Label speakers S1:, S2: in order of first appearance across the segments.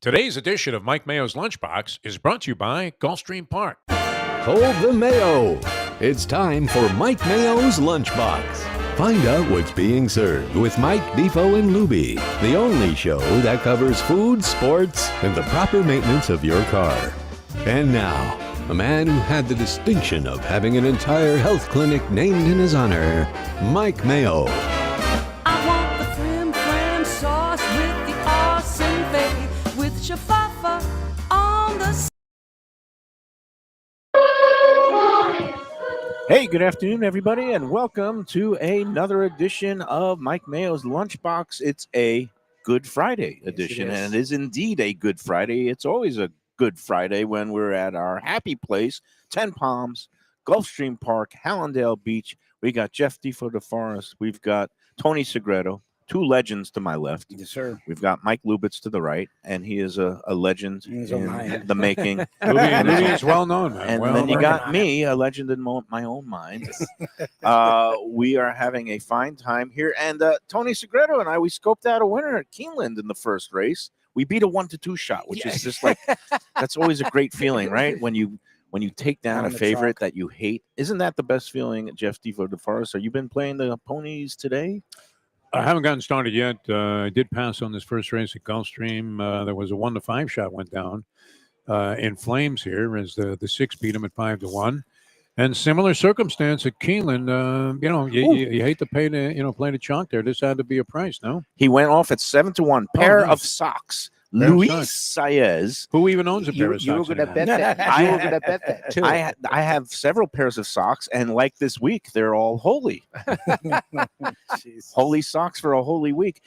S1: Today's edition of Mike Mayo's Lunchbox is brought to you by Gulfstream Park.
S2: Hold the Mayo. It's time for Mike Mayo's Lunchbox. Find out what's being served with Mike, Defo and Lubie, the only show that covers food, sports, and the proper maintenance of your car. And now, a man who had the distinction of having an entire health clinic named in his honor, Mike Mayo.
S3: I want the frim flam sauce with the awesome bay with shafafa on the.
S4: Hey, good afternoon, everybody, and welcome to another edition of Mike Mayo's Lunchbox. It's a Good Friday edition, and it is indeed a Good Friday. It's always a Good Friday when we're at our happy place, 10 Palms, Gulfstream Park, Hallandale Beach. We got Jeff Defo DeForest. We've got Tony Segreto, two legends to my left.
S5: Yes, sir.
S4: We've got Mike Lubitz to the right, and he is a legend in the making.
S1: Lubie is well known, man.
S4: And
S1: well
S4: then you got
S1: recognized.
S4: me, a legend in my own mind. We are having a fine time here. And Tony Segreto and I, we scoped out a winner at Keeneland in the first race. We beat a 1-2 shot, which is just like, that's always a great feeling, right? When you take down a favorite that you hate. Isn't that the best feeling, Jeff Defo DeForest? Have you been playing the ponies today?
S1: I haven't gotten started yet. I did pass on this first race at Gulfstream. There was a 1-5 shot went down in flames here as the 6 beat him at 5-1. And similar circumstance at Keeneland. You hate to pay to play the chalk there. This had to be a price, no?
S4: He went off at 7-1. Pair of socks.
S1: Pair of
S4: Luis
S1: socks.
S4: Saez.
S1: Who even owns a pair
S5: You
S1: of socks?
S5: were going to
S1: anymore?
S5: bet that. You were going to bet that too.
S4: I have several pairs of socks, and like this week, they're all holy. Holy socks for a holy week.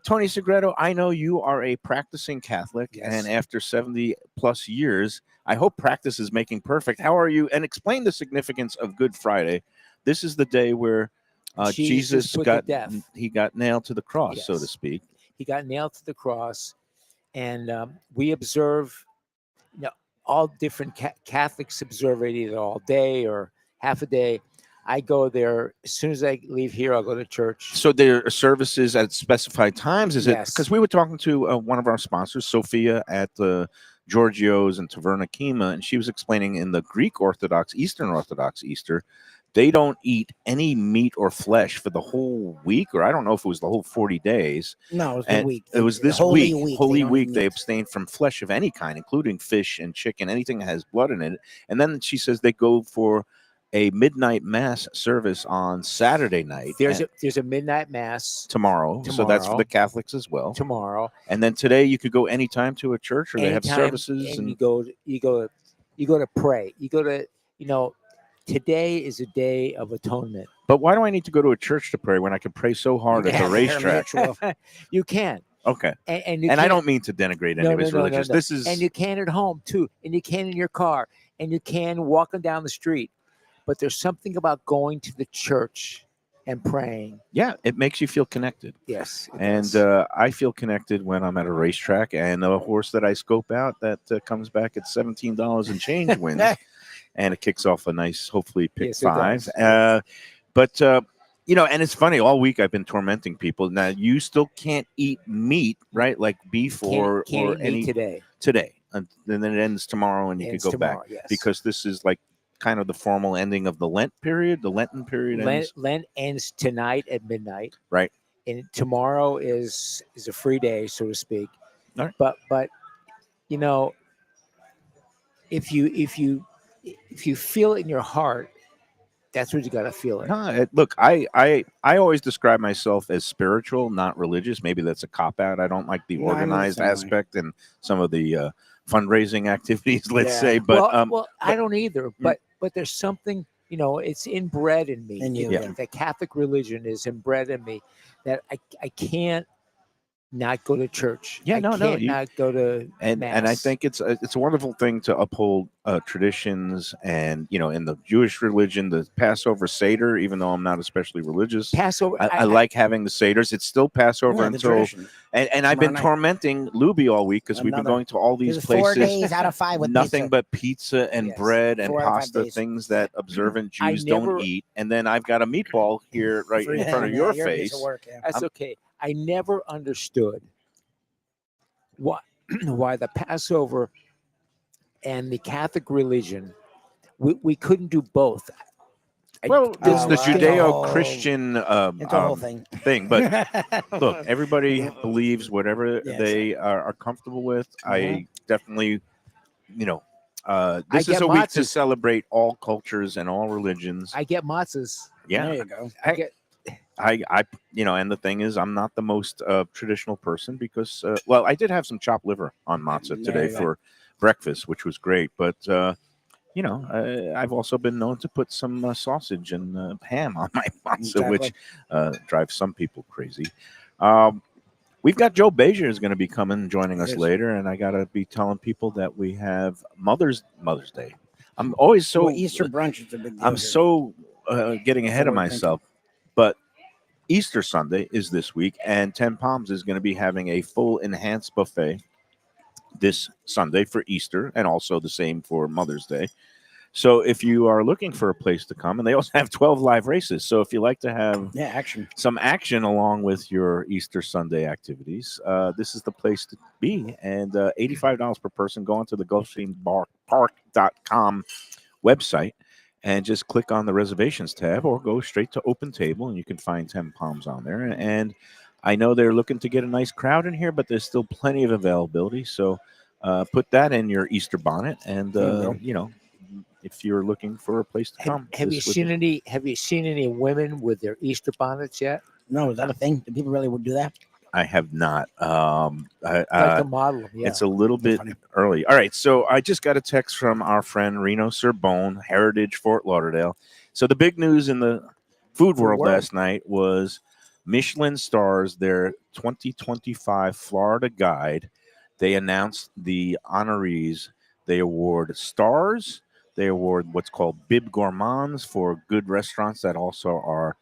S4: Tony Segreto, I know you are a practicing Catholic, and after 70 plus years, I hope practice is making perfect. How are you? And explain the significance of Good Friday. This is the day where Jesus
S5: put
S4: got
S5: to death.
S4: he got nailed to the cross, so to
S5: Yes.
S4: speak.
S5: He got nailed to the cross, and we observe. All different Catholics observe it either all day or half a day. I go there as soon as I leave here. I'll go to church.
S4: So there are services at specified times. Is it
S5: Yes.
S4: because we were talking to one of our sponsors, Sophia, at the Giorgio's in Taverna Kima, and she was explaining in the Greek Orthodox, Eastern Orthodox Easter, they don't eat any meat or flesh for the whole week, or I don't know if it was the whole 40 days.
S6: No, it was
S4: And
S6: the week.
S4: It was this
S6: Holy
S4: week.
S6: week.
S4: Holy
S6: don't
S4: week.
S6: eat
S4: They
S6: meat.
S4: abstain from flesh of any kind, including fish and chicken, anything that has blood in it. And then she says they go for a midnight mass service on Saturday night.
S5: There's
S4: and
S5: a midnight mass
S4: tomorrow. So that's for
S5: tomorrow.
S4: the Catholics as well.
S5: tomorrow.
S4: And then today you could go anytime to a church, or they have
S5: Anytime,
S4: services.
S5: and you go to pray. You go to today is a day of atonement.
S4: But why do I need to go to a church to pray when I can pray so hard at
S5: Yeah,
S4: the racetrack?
S5: You can,
S4: Okay.
S5: and you
S4: And I
S5: can-
S4: don't mean to denigrate
S5: No,
S4: anybody's
S5: no, no,
S4: religious.
S5: no.
S4: This is
S5: and you can at home too, and you can in your car, and you can walking down the street. But there's something about going to the church and praying.
S4: yeah, it makes you feel connected.
S5: Yes, it
S4: And
S5: does.
S4: I feel connected when I'm at a racetrack and a horse that I scope out that comes back at $17 and change wins, and it kicks off a nice, hopefully, pick
S5: Yes, it
S4: 5.
S5: does.
S4: But and it's funny. All week I've been tormenting people. Now you still can't eat meat, right? Like beef
S5: can't
S4: or
S5: eat
S4: any
S5: today.
S4: and then it ends tomorrow, and you
S5: Ends
S4: could go back
S5: tomorrow, yes.
S4: because this is like kind of the formal ending of the Lent period. The Lenten period ends.
S5: Lent ends tonight at midnight.
S4: Right.
S5: And tomorrow is a free day, so to speak.
S4: All right.
S5: But if you feel it in your heart, that's what you got to feel it.
S4: No, look, I always describe myself as spiritual, not religious. Maybe that's a cop out. I don't like the
S6: No, I'm the
S4: organized
S6: same way.
S4: aspect and some of the fundraising activities, let's
S6: Yeah.
S4: say. But
S5: I don't either. But there's something, it's inbred in me.
S6: In you,
S4: Yeah.
S6: yeah.
S5: The Catholic religion is inbred in me that I can't not go to church.
S4: Yeah,
S5: I
S4: no,
S5: can't
S4: you-
S5: not go to
S4: and I
S5: Mass.
S4: think it's a wonderful thing to uphold traditions, and in the Jewish religion, the Passover Seder. Even though I'm not especially religious,
S5: Passover.
S4: I like having the Seders. It's still Passover
S6: Yeah, the
S4: until,
S6: tradition.
S4: and I've been
S6: Tomorrow
S4: tormenting Lubie all week because we've been
S6: Another-
S4: going to all these
S6: There's 4
S4: places.
S6: days out of 5 with
S4: Nothing
S6: pizza.
S4: but pizza and
S5: Yes.
S4: bread and
S6: 4 out of 5
S4: pasta,
S6: days.
S4: things that observant
S5: I
S4: Jews
S5: never-
S4: don't eat. And then I've got a meatball here right
S6: For
S4: in
S6: you.
S4: front of
S6: Yeah,
S4: your
S6: piece
S4: face.
S6: of work, yeah.
S5: That's okay. I never understood why the Passover and the Catholic religion, we couldn't do both.
S4: Well, it's the
S6: it's a
S4: Judeo-Christian
S6: It's a whole thing.
S4: But look, everybody believes whatever
S6: Yes.
S4: they are comfortable with. I definitely,
S5: I
S4: this is
S5: get
S4: a week to
S5: matzahs.
S4: celebrate all cultures and all religions.
S5: I get matzahs.
S4: Yeah,
S6: There you go.
S5: I get
S4: I, and the thing is, I'm not the most traditional person because, well, I did have some chopped liver on matzah
S6: There
S4: today
S6: you go.
S4: for breakfast, which was great. But, I've also been known to put some sausage and ham on my matzah, which drives some people crazy. We've got Joe Beja is going to be coming and joining us
S6: Yes.
S4: later, and I got to be telling people that we have Mother's Day. I'm always so
S6: Well, Easter brunch is a big deal.
S4: I'm
S6: here.
S4: so getting ahead of
S6: Forward thinking.
S4: myself, but Easter Sunday is this week, and 10 Palms is going to be having a full enhanced buffet this Sunday for Easter, and also the same for Mother's Day. So if you are looking for a place to come, and they also have 12 live races. So if you like to have
S6: action.
S4: some action along with your Easter Sunday activities, this is the place to be. And $85 per person. Go onto the Gulfstream Park.com website and just click on the reservations tab, or go straight to Open Table, and you can find 10 Palms on there. And I know they're looking to get a nice crowd in here, but there's still plenty of availability. So put that in your Easter bonnet, and if you're looking for a place to come.
S5: have you seen any women with their Easter bonnets yet?
S6: No, is that a thing? Do people really would do that?
S4: I have not.
S5: Like to model them, yeah.
S4: It's a little bit
S6: funny.
S4: early. All right. So I just got a text from our friend Reno Serbone, Heritage, Fort Lauderdale. So the big news in the food world last night was Michelin stars their 2025 Florida guide. They announced the honorees. They award stars. They award what's called Bib Gourmands for good restaurants that also are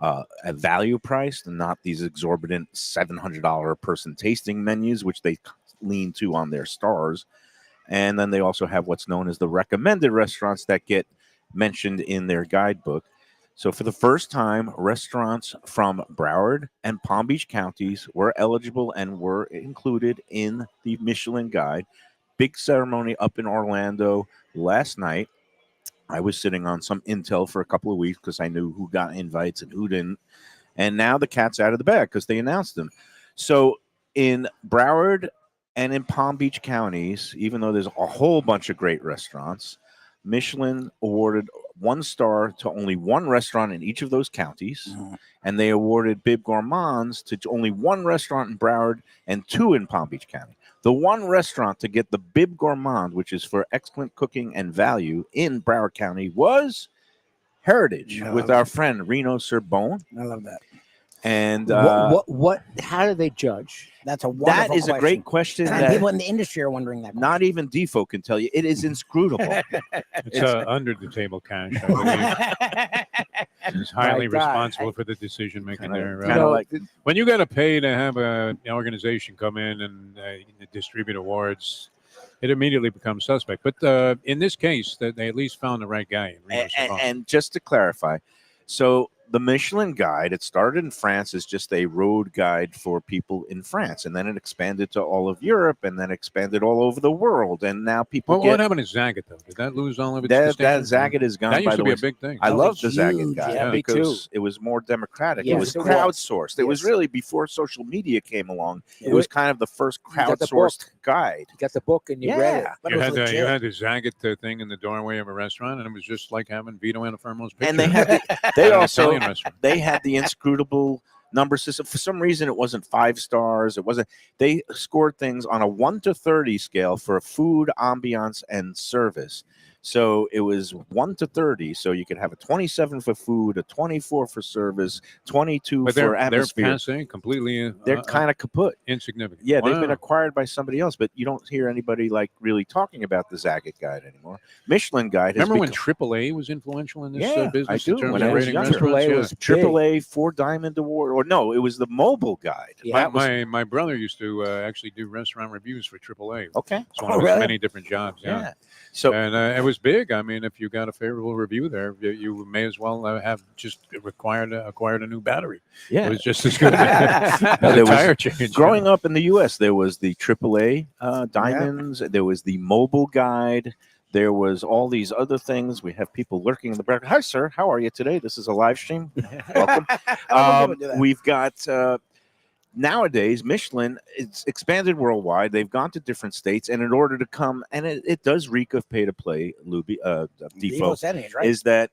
S4: at value priced and not these exorbitant $700 a person tasting menus, which they lean to on their stars. And then they also have what's known as the recommended restaurants that get mentioned in their guidebook. So for the first time, restaurants from Broward and Palm Beach counties were eligible and were included in the Michelin Guide. Big ceremony up in Orlando last night. I was sitting on some intel for a couple of weeks because I knew who got invites and who didn't. And now the cat's out of the bag because they announced them. So in Broward and in Palm Beach counties, even though there's a whole bunch of great restaurants, Michelin awarded 1 star to only 1 restaurant in each of those counties. And they awarded Bib Gourmands to only 1 restaurant in Broward and 2 in Palm Beach County. The 1 restaurant to get the Bib Gourmand, which is for excellent cooking and value in Broward County, was Heritage with our friend Reno Serbone.
S6: I love that.
S4: And
S5: what? How do they judge?
S6: That's a wonderful
S4: that is a great question.
S6: And
S4: That
S6: people in the industry are wondering that.
S4: not even Defo can tell you. It is inscrutable.
S1: It's under the table cash. I believe. It's highly
S5: My God,
S1: responsible for the decision making there.
S4: Kinda like
S1: When you got to pay to have an organization come in and distribute awards, it immediately becomes suspect. But in this case, they at least found the right guy.
S4: and just to clarify, so the Michelin Guide, it started in France as just a road guide for people in France, and then it expanded to all of Europe, and then expanded all over the world, and now people
S1: What happened to Zagat, though? Did that lose all of its
S4: that
S1: distinction?
S4: Zagat is gone.
S1: That used
S4: by
S1: to
S4: the
S1: be
S4: way.
S1: a big thing.
S4: I
S6: That
S4: love
S6: was
S4: the Zagat
S6: huge.
S4: Guide
S5: Yeah, me
S4: because it was more democratic.
S5: Yes,
S4: it was
S5: it was.
S4: crowdsourced. It was
S5: Yes.
S4: really before social media came along. It
S5: Yeah.
S4: was kind of the first
S5: You got the
S4: crowdsourced guide.
S5: You got the book and you read it.
S4: Yeah.
S6: But
S1: You
S6: it
S1: had,
S6: was
S1: you
S6: legit.
S1: had the Zagat thing in the doorway of a restaurant, and it was just like having Vito Antifermo's picture.
S4: And they had they
S1: at an
S4: also
S1: Italian restaurant.
S4: they had the inscrutable number system. For some reason, it wasn't 5 stars. It wasn't. They scored things on a 1 to 30 scale for food, ambiance, and service. So it was 1 to 30. So you could have a 27 for food, a 24 for service, 22
S1: But
S4: for
S1: they're
S4: atmosphere.
S1: passing completely.
S4: They're kind of kaput.
S1: insignificant.
S4: Yeah, they've been
S1: Wow.
S4: acquired by somebody else, but you don't hear anybody like really talking about the Zagat Guide anymore. Michelin Guide has
S1: Remember when
S4: become
S1: AAA was influential in this
S4: Yeah,
S1: business
S4: I
S1: in
S4: do.
S1: terms
S4: When
S1: of
S4: I was
S1: rating
S4: younger.
S1: restaurants?
S5: AAA
S1: Yeah.
S5: was big.
S4: AAA 4 Diamond Award, or no, it was the mobile guide.
S5: Yeah.
S4: That was-
S1: My brother used to actually do restaurant reviews for AAA.
S4: okay.
S1: It's one of his
S6: really?
S1: many different jobs.
S4: Yeah.
S1: Yeah.
S4: So
S1: And was big. I mean, if you got a favorable review there, you may as well have just acquired a new battery.
S4: Yeah.
S1: It was just as good as a
S4: There was-
S1: tire change.
S4: Growing up in the U.S., there was the AAA diamonds. There was the mobile guide. There was all these other things. We have people lurking in the background. Hi, sir. How are you today? This is a live stream. Welcome. We've got nowadays Michelin. It's expanded worldwide. They've gone to different states, and in order to come, and it does reek of pay to play. Lubie,
S6: Defo
S4: Defo,
S6: said it, right?
S4: is that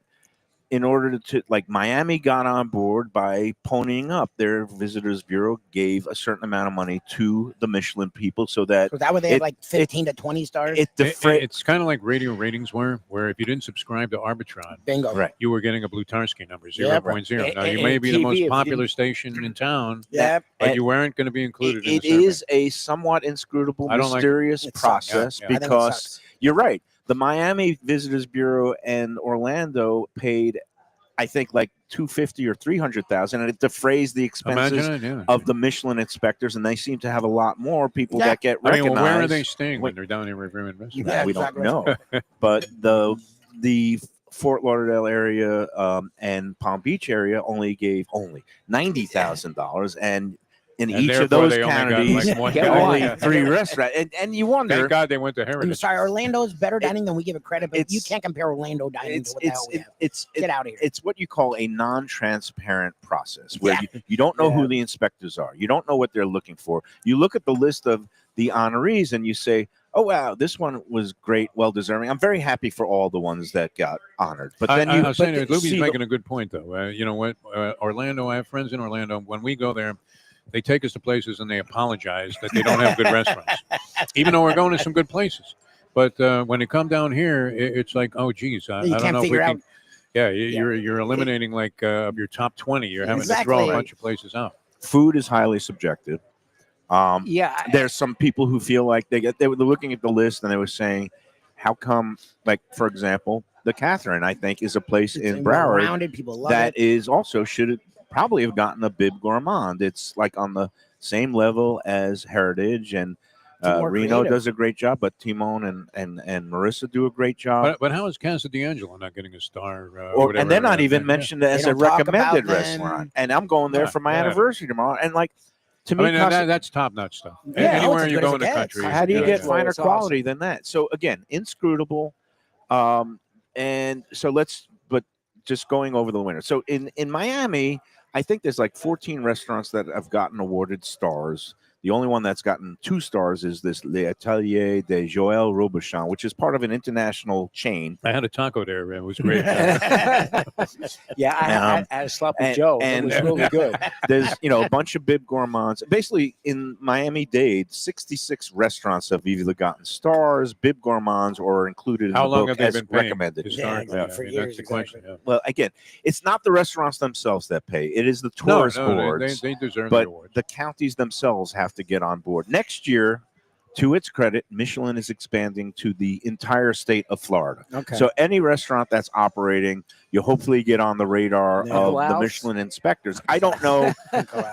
S4: in order to like Miami got on board by ponying up. Their visitors bureau gave a certain amount of money to the Michelin people so that
S6: So that way they have like 15 to 20 stars.
S1: It's kind of like radio ratings were, where if you didn't subscribe to Arbitron,
S6: Bingo.
S4: Right.
S1: you were getting a Blutarsky number,
S6: Yeah,
S1: 0.0. Now, you
S5: And
S1: may be the
S5: TV, if
S1: most
S5: you
S1: popular station in town,
S6: Yeah.
S1: but
S4: And
S1: you weren't going to be included in
S4: It
S1: the survey.
S4: is a somewhat inscrutable,
S1: I don't like it.
S4: mysterious
S6: It sucks.
S4: process
S1: Yeah,
S6: I think it
S4: because
S6: sucks.
S4: you're right. The Miami Visitors Bureau and Orlando paid, I think, like $250,000 or $300,000, and it defrays the expenses
S1: Imagine it, yeah.
S4: of the Michelin inspectors, and they seem to have a lot more people
S6: Yeah.
S4: that get
S1: I mean,
S4: recognized.
S1: well, where are they staying when
S4: Wait.
S1: they're down in River and Restaurant?
S6: Yeah,
S4: we
S6: exactly.
S4: don't know. But the Fort Lauderdale area and Palm Beach area only gave $90,000, and in
S1: And
S4: each of
S1: therefore
S4: those
S1: they only got,
S4: counties,
S1: like, one
S5: Get
S1: guy.
S4: only
S1: Yeah.
S4: 3 restaurants. And you wonder.
S1: Thank God they went to
S6: I'm
S1: Heritage.
S6: sorry, Orlando's better dining than we give it credit, but you
S4: It's-
S6: can't compare Orlando dining to what the hell we have. Get out of here.
S4: It's what you call a non-transparent process where
S6: Yeah.
S4: you don't know
S5: Yeah.
S4: who the inspectors are. You don't know what they're looking for. You look at the list of the honorees and you say, oh, wow, this one was great, well deserving. I'm very happy for all the ones that got honored. But then
S1: I was saying,
S4: but
S1: Lubie's
S4: see
S1: making a good point, though. You know what? Orlando, I have friends in Orlando. When we go there, they take us to places and they apologize that they don't have good restaurants, even though we're going to some good places. But when they come down here, it's like, oh, geez, I
S6: You
S1: don't
S6: can't
S1: know if we
S6: figure
S1: can.
S6: out.
S1: Yeah, you're eliminating like of your top 20. You're having to throw
S6: Exactly.
S1: a bunch of places out.
S4: food is highly subjective.
S5: Yeah.
S4: There's some people who feel like they were looking at the list and they were saying, how come, like, for example, the Catherine, I think, is a place
S6: It's
S4: in Broward
S6: rounded, people love
S4: that
S6: it.
S4: is also should probably have gotten a Bib Gourmand. It's like on the same level as Heritage, and
S6: It's more
S4: Reno
S6: creative.
S4: does a great job, but Timon and Marissa do a great job.
S1: But how is Casa D'Angelo not getting a star? Or
S4: And they're not
S1: whatever,
S4: even
S1: yeah.
S4: mentioned as
S6: They
S4: a
S6: don't talk
S4: recommended
S6: about them.
S4: restaurant. And I'm going there
S1: Yeah,
S4: for my
S1: yeah.
S4: anniversary tomorrow. And like, to
S1: I
S4: me,
S1: mean,
S4: Casa-
S1: that's top-notch stuff.
S6: Yeah, it's
S1: Anywhere
S6: as
S1: you
S6: good
S1: go
S6: as
S1: in the
S6: it gets.
S1: country,
S4: how do you
S1: yeah,
S4: get
S1: yeah.
S4: finer
S5: It's
S4: quality than that? So again, inscrutable. But just going over the winter. So in Miami, I think there's like 14 restaurants that have gotten awarded stars. The only one that's gotten 2 stars is this Le Atelier de Joël Robuchon, which is part of an international chain.
S1: I had a taco there. It was great.
S5: Yeah, I had a sloppy Joe. It was really good.
S4: There's a bunch of Bib Gourmands. Basically, in Miami-Dade, 66 restaurants have either gotten stars, Bib Gourmands, or included in
S1: How
S4: the
S1: long
S4: book
S1: have they
S4: as
S1: been paying
S4: recommended.
S1: historically?
S6: Yeah,
S1: I
S6: for
S1: mean,
S6: years,
S1: that's the question.
S6: exactly.
S4: Well, again, it's not the restaurants themselves that pay; it is the
S1: No,
S4: tourist boards.
S1: they deserve the
S4: But
S1: awards.
S4: the counties themselves have to get on board. Next year, to its credit, Michelin is expanding to the entire state of Florida.
S6: Okay.
S4: So any restaurant that's operating, you'll hopefully get on the radar
S6: Yeah.
S4: of
S5: Uncle
S4: the
S5: Al's?
S4: Michelin inspectors. I don't know.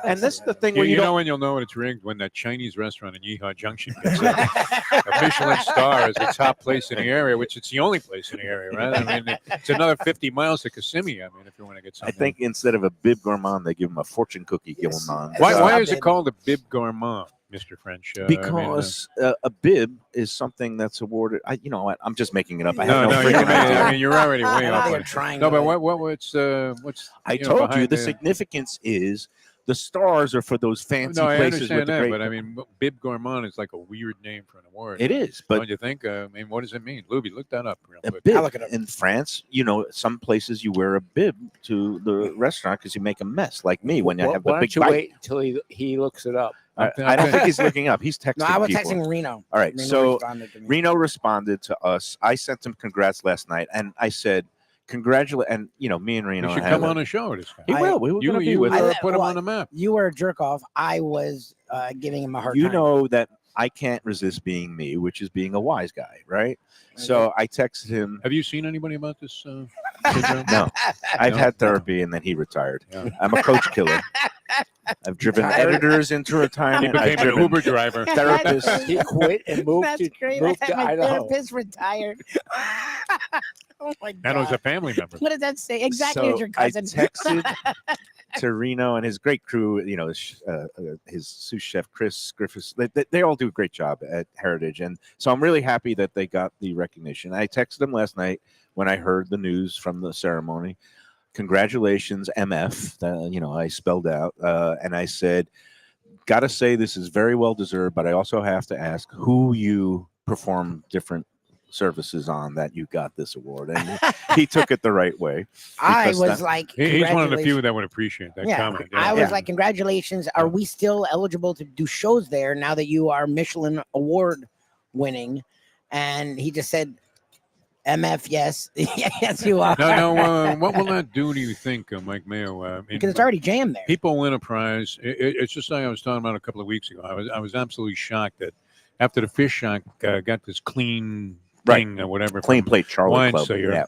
S4: And this is the thing where
S1: You
S4: you
S1: know
S4: don't.
S1: when you'll know when it's rigged? When that Chinese restaurant in Yeehaw Junction gets a Michelin star as the top place in the area, which it's the only place in the area, right? I mean, it's another 50 miles to Kissimmee. I mean, if you want to get
S4: I
S1: something.
S4: think instead of a Bib Gourmand, they give them a fortune cookie
S6: Yes.
S4: gourmand.
S1: Why,
S6: So-
S1: why is it
S6: Bib.
S1: called a Bib Gourmand, Mr. French?
S4: Because a bib is something that's awarded. You know what? I'm just making it up. I
S1: no,
S4: have no,
S1: no,
S4: freaking
S1: you're,
S4: idea.
S1: I mean, you're already
S6: I
S1: way
S6: don't
S1: off.
S6: think
S1: on
S6: they're
S1: it.
S6: trying
S1: No,
S6: to,
S1: but
S6: like-
S1: what's
S4: I
S1: you know,
S4: told you
S1: behind
S4: the significance is the stars are for those fancy
S1: No, I
S4: places
S1: understand
S4: with the
S1: that,
S4: great.
S1: but I mean, Bib Gourmand is like a weird name for an award.
S4: It is, but
S1: Don't you think? I mean, what does it mean? Lubie, look that up real
S4: a
S1: quick.
S4: bib
S6: I'll look it up.
S4: in France, some places you wear a bib to the restaurant because you make a mess, like me when I have the
S5: Why
S4: big
S5: don't you
S4: bite.
S5: wait until he looks it up?
S4: I don't think he's looking up. He's texting
S6: No, I was
S4: people.
S6: texting Reno.
S4: All right,
S6: Reno
S4: so
S6: responded to me.
S4: Reno responded to us. I sent him congrats last night, and I said, congratulate. And me and Reno
S1: You should
S4: have
S1: come
S4: a-
S1: on a show this time.
S4: He
S6: I-
S4: will. We were
S1: You,
S4: going to be
S1: you
S4: with him.
S1: put him
S6: well,
S1: on the map.
S6: You were a jerk off. I was giving him a hard
S4: You
S6: time.
S4: know that I can't resist being me, which is being a wise guy, right? So I texted him.
S1: Have you seen anybody about this? Syndrome?
S4: No, I've
S1: No?
S4: had therapy, and then he retired.
S1: Yeah.
S4: I'm a coach killer. I've driven editors into retirement.
S1: He became
S4: I've
S1: an
S4: driven
S1: Uber driver.
S4: therapists.
S5: He quit and moved
S6: That's
S5: to
S6: great.
S5: moved
S6: I
S5: to
S6: had my
S5: Idaho.
S6: therapist retired. Oh my
S1: And it was a
S6: god!
S1: family member.
S6: What does that say? Exactly,
S4: So
S6: as your cousin.
S4: I texted to Reno and his great crew. You know, his sous chef Chris Griffiths. They all do a great job at Heritage, and so I'm really happy that they got the recognition. I texted him last night when I heard the news from the ceremony. Congratulations, MF. You know, I spelled out, and I said, "Gotta say, this is very well deserved." But I also have to ask who you perform different services on that you got this award, and he took it the right way.
S6: I
S4: because
S6: was
S4: that-
S6: like,
S1: He's one of the few
S6: congratulations.
S1: that would appreciate that
S6: Yeah,
S1: comment.
S6: I was
S4: Yeah.
S6: like, congratulations. Are we still eligible to do shows there now that you are Michelin award winning? And he just said, MF, yes. Yes, you are.
S1: No. What will that do? Do you think, Mike Mayo? I mean,
S6: Because it's already jammed there.
S1: people win a prize. It's just like I was talking about a couple of weeks ago. I was absolutely shocked that after the Fish Shack got this clean thing or whatever,
S4: Clean
S1: from
S4: Plate Charlie
S1: Wine
S4: Club.
S1: Sayer,
S4: Yeah.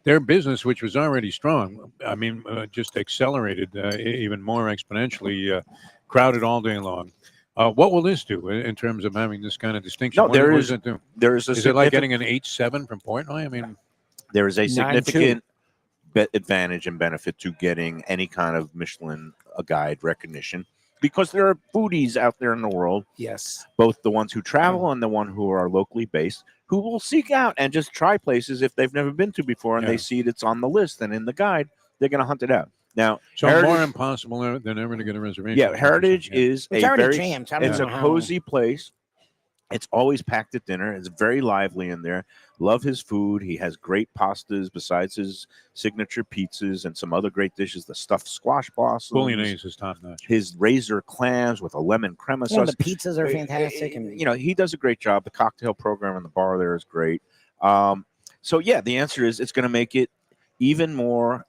S1: their business, which was already strong, I mean, just accelerated even more exponentially, crowded all day long. What will this do in terms of having this kind of distinction?
S4: No,
S1: What
S4: there
S1: does
S4: is-
S1: it do?
S4: There is a
S1: Is it like
S4: significant-
S1: getting an 8.7 from Portnoy? I mean,
S4: there is a
S5: 9.2.
S4: significant advantage and benefit to getting any kind of Michelin guide recognition because there are foodies out there in the world,
S5: Yes.
S4: both the ones who travel and the one who are locally based, who will seek out and just try places if they've never been to before and
S1: Yeah.
S4: they see it's on the list and in the guide, they're going to hunt it out. Now,
S1: so
S4: Heritage-
S1: more impossible than ever to get a reservation.
S4: yeah, Heritage is
S6: It's
S4: a
S6: already
S4: very
S6: jammed. So I don't
S4: it's
S6: know
S4: a
S6: how-
S4: cozy place. It's always packed at dinner. It's very lively in there. Love his food. He has great pastas besides his signature pizzas and some other great dishes. The stuffed squash blossoms,
S1: Bouillonnaise is top notch.
S4: his razor clams with a lemon crema
S6: Well,
S4: sauce.
S6: the pizzas are fantastic. And
S4: You know, he does a great job. The cocktail program in the bar there is great. So yeah, the answer is it's going to make it even more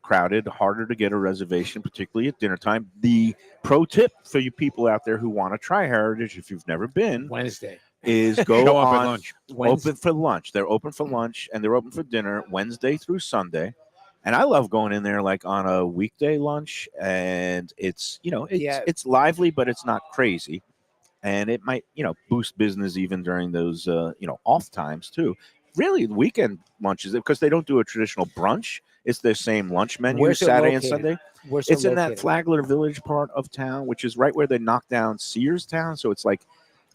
S4: crowded, harder to get a reservation, particularly at dinner time. The pro tip for you people out there who want to try Heritage, if you've never been,
S5: Wednesday.
S4: is go
S1: Show up
S4: on
S1: at lunch.
S5: Wednesday.
S4: open for lunch. They're open for lunch and they're open for dinner Wednesday through Sunday. And I love going in there like on a weekday lunch, and it's
S5: Yeah.
S4: it's lively, but it's not crazy, and it might boost business even during those off times too. Really, the weekend lunches because they don't do a traditional brunch. It's their same lunch menu
S5: Where's it
S4: Saturday and
S5: located?
S4: Sunday.
S5: Where's
S4: It's
S5: it
S4: in that
S5: located?
S4: Flagler Village part of town, which is right where they knocked down Sears Town. So it's like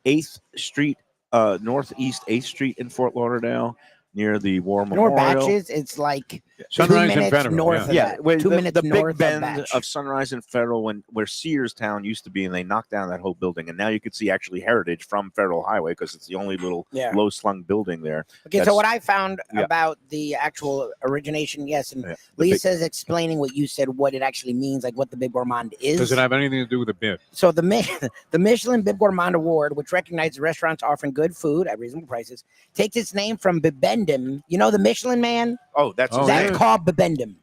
S4: 8th Street, Northeast 8th Street in Fort Lauderdale, near the War
S6: Nor
S4: Memorial.
S6: Batches, it's like
S1: Sunrise
S6: 2
S1: and
S6: minutes
S1: Federal.
S6: north
S1: Yeah.
S6: of that.
S4: where
S6: 2
S4: the,
S6: minutes
S4: the
S6: north
S4: big
S6: of
S4: bend
S6: Batch.
S4: of Sunrise and Federal, where Sears Town used to be, and they knocked down that whole building, and now you could see actually Heritage from Federal Highway because it's the only little
S6: Yeah.
S4: low slung building there.
S6: Okay, so
S4: That's-
S6: what I found
S4: yeah.
S6: about the actual origination, yes, and
S4: Yeah, the big-
S6: Lisa's explaining what you said, what it actually means, like what the Big Gourmand is.
S1: Does it have anything to do with the bib?
S6: So the the Michelin Bib Gourmand Award, which recognizes restaurants offering good food at reasonable prices, takes its name from Bibendum. You know the Michelin Man?
S4: Oh, that's
S1: Oh,
S4: his
S6: That's
S4: name.
S6: called Bibendum.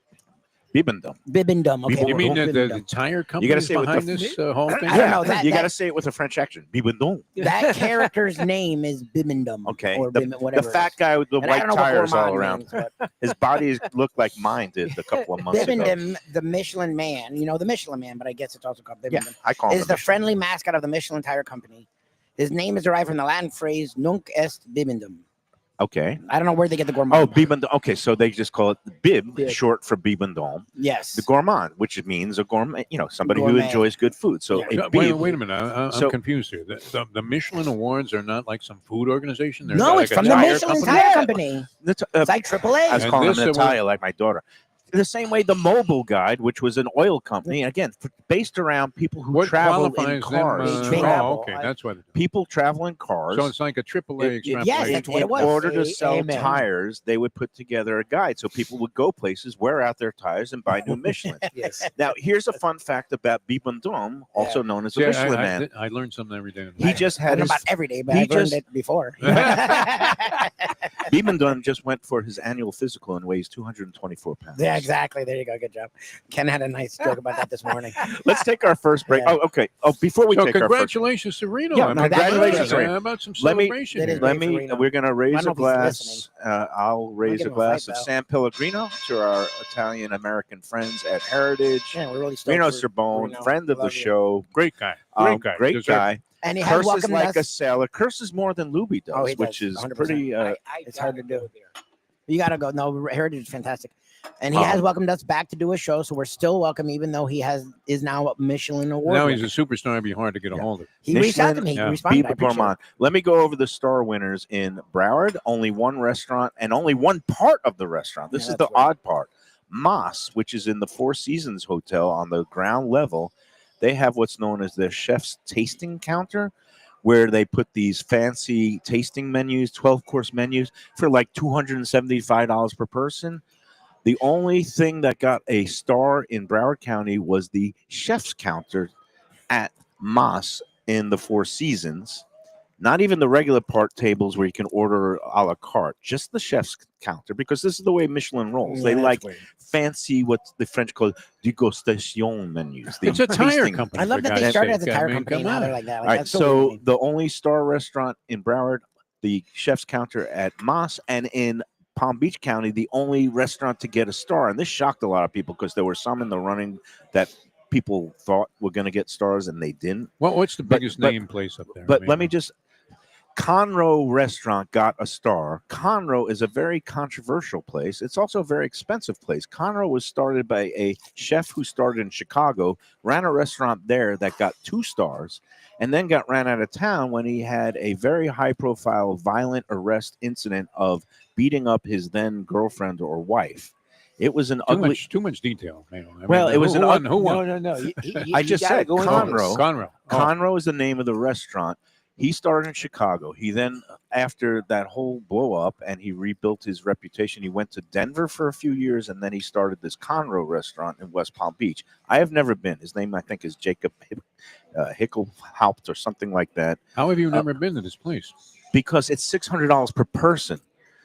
S4: Bibendum.
S6: Bibendum. Okay.
S1: You mean the
S6: Bibendum.
S1: tire company
S4: gotta say it with
S1: behind
S4: the-
S1: this whole thing?
S6: I don't know, that-
S4: you got to
S6: that-
S4: say it with a French accent. Bibendum.
S6: That character's name is Bibendum.
S4: Okay.
S6: Or
S4: The,
S6: whatever.
S4: the
S6: it
S4: fat
S6: is.
S4: guy with the
S6: And I
S4: white
S6: don't know what
S4: tires all
S6: gourmand
S4: around.
S6: means, but
S4: His body looked like mine did a couple of months ago.
S6: Bibendum, the Michelin Man, you know the Michelin Man, but I guess it's also called
S4: Yeah,
S6: Bibendum,
S4: I call him
S6: is the friendly mascot of the Michelin Tire Company. His name is derived from the Latin phrase "Nunc est bibendum."
S4: Okay.
S6: I don't know where they get the gourmand.
S4: Oh, Bibendum. Okay, so they just call it bib,
S5: Bib.
S4: short for Bibendum.
S6: yes.
S4: The gourmand, which means a gourmet, somebody who
S6: Gourmet.
S4: enjoys good food. So
S6: Yeah.
S4: a
S1: No,
S4: bib,
S1: wait a minute. I'm
S4: So-
S1: confused here. The Michelin Awards are not like some food organization. They're
S6: No,
S1: like
S6: it's
S1: a
S6: from the
S1: tire
S6: Michelin
S1: company?
S6: Tire
S4: Yeah.
S6: Company.
S4: Nat-
S6: It's like AAA.
S4: I was
S1: And
S4: calling
S1: this
S4: him
S1: award-
S4: Natalia, like my daughter. The same way the Mobile Guide, which was an oil company, again, based around people who
S1: What
S4: travel in
S1: qualifies
S4: cars.
S1: them?
S6: They travel.
S1: Oh, okay, that's what.
S4: People travel in cars.
S1: So it's like a AAA
S4: It-
S1: extrapolation.
S6: yes, that's what
S4: in
S6: it was.
S4: order to sell
S5: Amen.
S4: tires, they would put together a guide so people would go places, wear out their tires, and buy new Michelin.
S5: Yes.
S4: Now, here's a fun fact about Bibendum, also known as the
S1: See,
S4: Michelin Man.
S1: I learned something every day.
S4: He just
S6: I
S4: had
S6: don't know
S4: his
S6: about every day, but
S4: he
S6: I've learned
S4: just-
S6: it before.
S4: Bibendum just went for his annual physical and weighs 224 pounds.
S6: Yeah, exactly. There you go. Good job. Ken had a nice joke about that this morning.
S4: Let's take our first break.
S6: Yeah.
S4: Oh, okay. Oh, before we
S1: So
S4: take our first
S1: congratulations to Reno.
S4: Yeah,
S1: I mean,
S4: congratulations,
S1: how
S4: Reno.
S1: about some
S4: Let me-
S1: celebration
S6: That is
S1: here?
S6: great.
S4: Let me.
S6: Reno.
S4: We're gonna raise
S6: I don't
S4: a
S6: know if he's
S4: glass.
S6: listening.
S4: I'll raise
S6: give
S4: a
S6: him a
S4: glass
S6: fight,
S4: of
S6: though.
S4: San Pellegrino to our Italian American friends at Heritage.
S6: Yeah, we're really stoked
S4: Reno
S6: for
S4: Cerbone,
S6: Reno.
S4: friend of the
S6: Love you.
S4: show.
S1: Great guy. Great guy.
S4: Great
S1: Deserved
S4: guy.
S6: And he has
S4: Curses
S6: welcomed
S4: like a
S6: us.
S4: sailor. Curses more than Lubie does,
S6: Oh, he
S4: which
S6: does,
S4: is
S6: 100%.
S4: pretty.
S6: It's hard to do. You got to go. No, Heritage is fantastic. And he
S4: Uh-huh.
S6: has welcomed us back to do a show, so we're still welcome, even though he is now a Michelin award.
S1: Now
S6: winner.
S1: he's a superstar. It'd be hard to get a hold of.
S6: He reached out to
S4: Michelin,
S6: me.
S1: yeah.
S6: He responded. I
S4: Biba
S6: appreciate
S4: Gourmand.
S6: it.
S4: Let me go over the star winners in Broward. Only one restaurant and only one part of the restaurant. This
S6: Yeah,
S4: is the
S6: that's right.
S4: odd part. Moss, which is in the Four Seasons Hotel on the ground level, they have what's known as their chef's tasting counter, where they put these fancy tasting menus, 12-course menus, for like $275 per person. The only thing that got a star in Broward County was the chef's counter at Moss in the Four Seasons. Not even the regular part tables where you can order a la carte, just the chef's counter, because this is the way Michelin rolls.
S6: Yeah,
S4: They
S6: that's
S4: like
S6: weird.
S4: fancy, what the French call degustation menus. the
S1: It's a tire
S4: tasting-
S1: company.
S6: I love
S1: for
S6: that they
S1: God's
S6: started as
S1: sake.
S6: a
S1: I
S6: tire
S1: mean,
S6: company.
S1: come
S6: Now they're
S1: on.
S6: like that. Like,
S4: All right,
S6: that's so weird to me.
S4: the only star restaurant in Broward, the chef's counter at Moss, and in Palm Beach County, the only restaurant to get a star. And this shocked a lot of people because there were some in the running that people thought were going to get stars and they didn't.
S1: What's the
S4: But-
S1: biggest
S4: but-
S1: name place up there? I
S4: But
S1: mean,
S4: let me just. Conroe Restaurant got a star. Conroe is a very controversial place. It's also a very expensive place. Conroe was started by a chef who started in Chicago, ran a restaurant there that got 2 stars, and then got ran out of town when he had a very high-profile violent arrest incident of beating up his then girlfriend or wife. It was an ugly.
S1: too much detail. Man. I
S4: Well,
S1: mean,
S4: it was
S1: who
S4: an
S1: won?
S4: ug-
S1: Who won?
S5: No.
S4: I just said Conroe.
S1: Conroe. Oh.
S4: Conroe is the name of the restaurant. He started in Chicago. He then, after that whole blow up and he rebuilt his reputation, he went to Denver for a few years and then he started this Conroe restaurant in West Palm Beach. I have never been. His name, I think, is Jacob Hickelhaupt or something like that,
S1: How have you never been to this place?
S4: because it's $600 per person.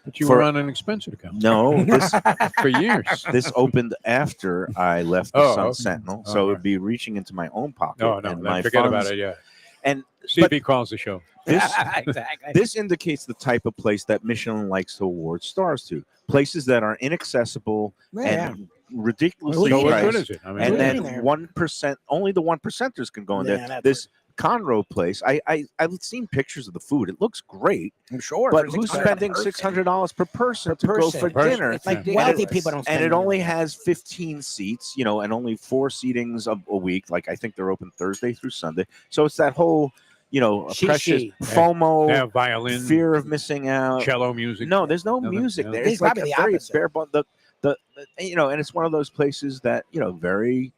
S1: But you
S4: For-
S1: were on an expensive account
S4: No, this
S1: for years.
S4: this opened after I left the
S1: Oh,
S4: Sun
S1: okay.
S4: Sentinel,
S1: Oh,
S4: so it
S1: right.
S4: would be reaching into my own pocket.
S1: No, no,
S4: and
S1: then
S4: my
S1: forget
S4: funds.
S1: about it. Yeah.
S4: And
S1: See if he calls the show.
S4: this
S6: exactly.
S4: This indicates the type of place that Michelin likes to award stars to. Places that are inaccessible
S6: Yeah.
S4: and ridiculously
S6: Well,
S1: So what
S6: Right.
S1: good
S4: priced.
S1: is it? I mean,
S4: And
S6: Who's
S4: then
S6: eating there?
S4: 1%, only the 1%ers can go in
S6: Yeah,
S4: there.
S6: that's
S4: This Conroe place, I've seen pictures of the food. It looks great,
S6: I'm sure.
S4: but
S6: for
S4: who's
S6: $600
S4: spending
S6: a person.
S4: $600 per person
S5: Per
S4: to go
S5: person.
S4: for
S1: Person.
S4: dinner?
S6: It's like
S1: Yeah.
S6: wealthy
S5: And it-
S6: people don't spend
S4: And it
S6: money.
S4: only has 15 seats, and only 4 seatings a week. Like I think they're open Thursday through Sunday. So it's that whole, precious
S5: She.
S4: FOMO,
S1: they have violin,
S4: fear of missing out.
S1: cello music.
S4: No, there's no
S1: Nothing,
S4: music
S1: no.
S4: there.
S6: It's
S4: It's like
S6: probably
S4: a
S6: the
S4: very
S6: opposite.
S4: bare bone. And it's one of those places that very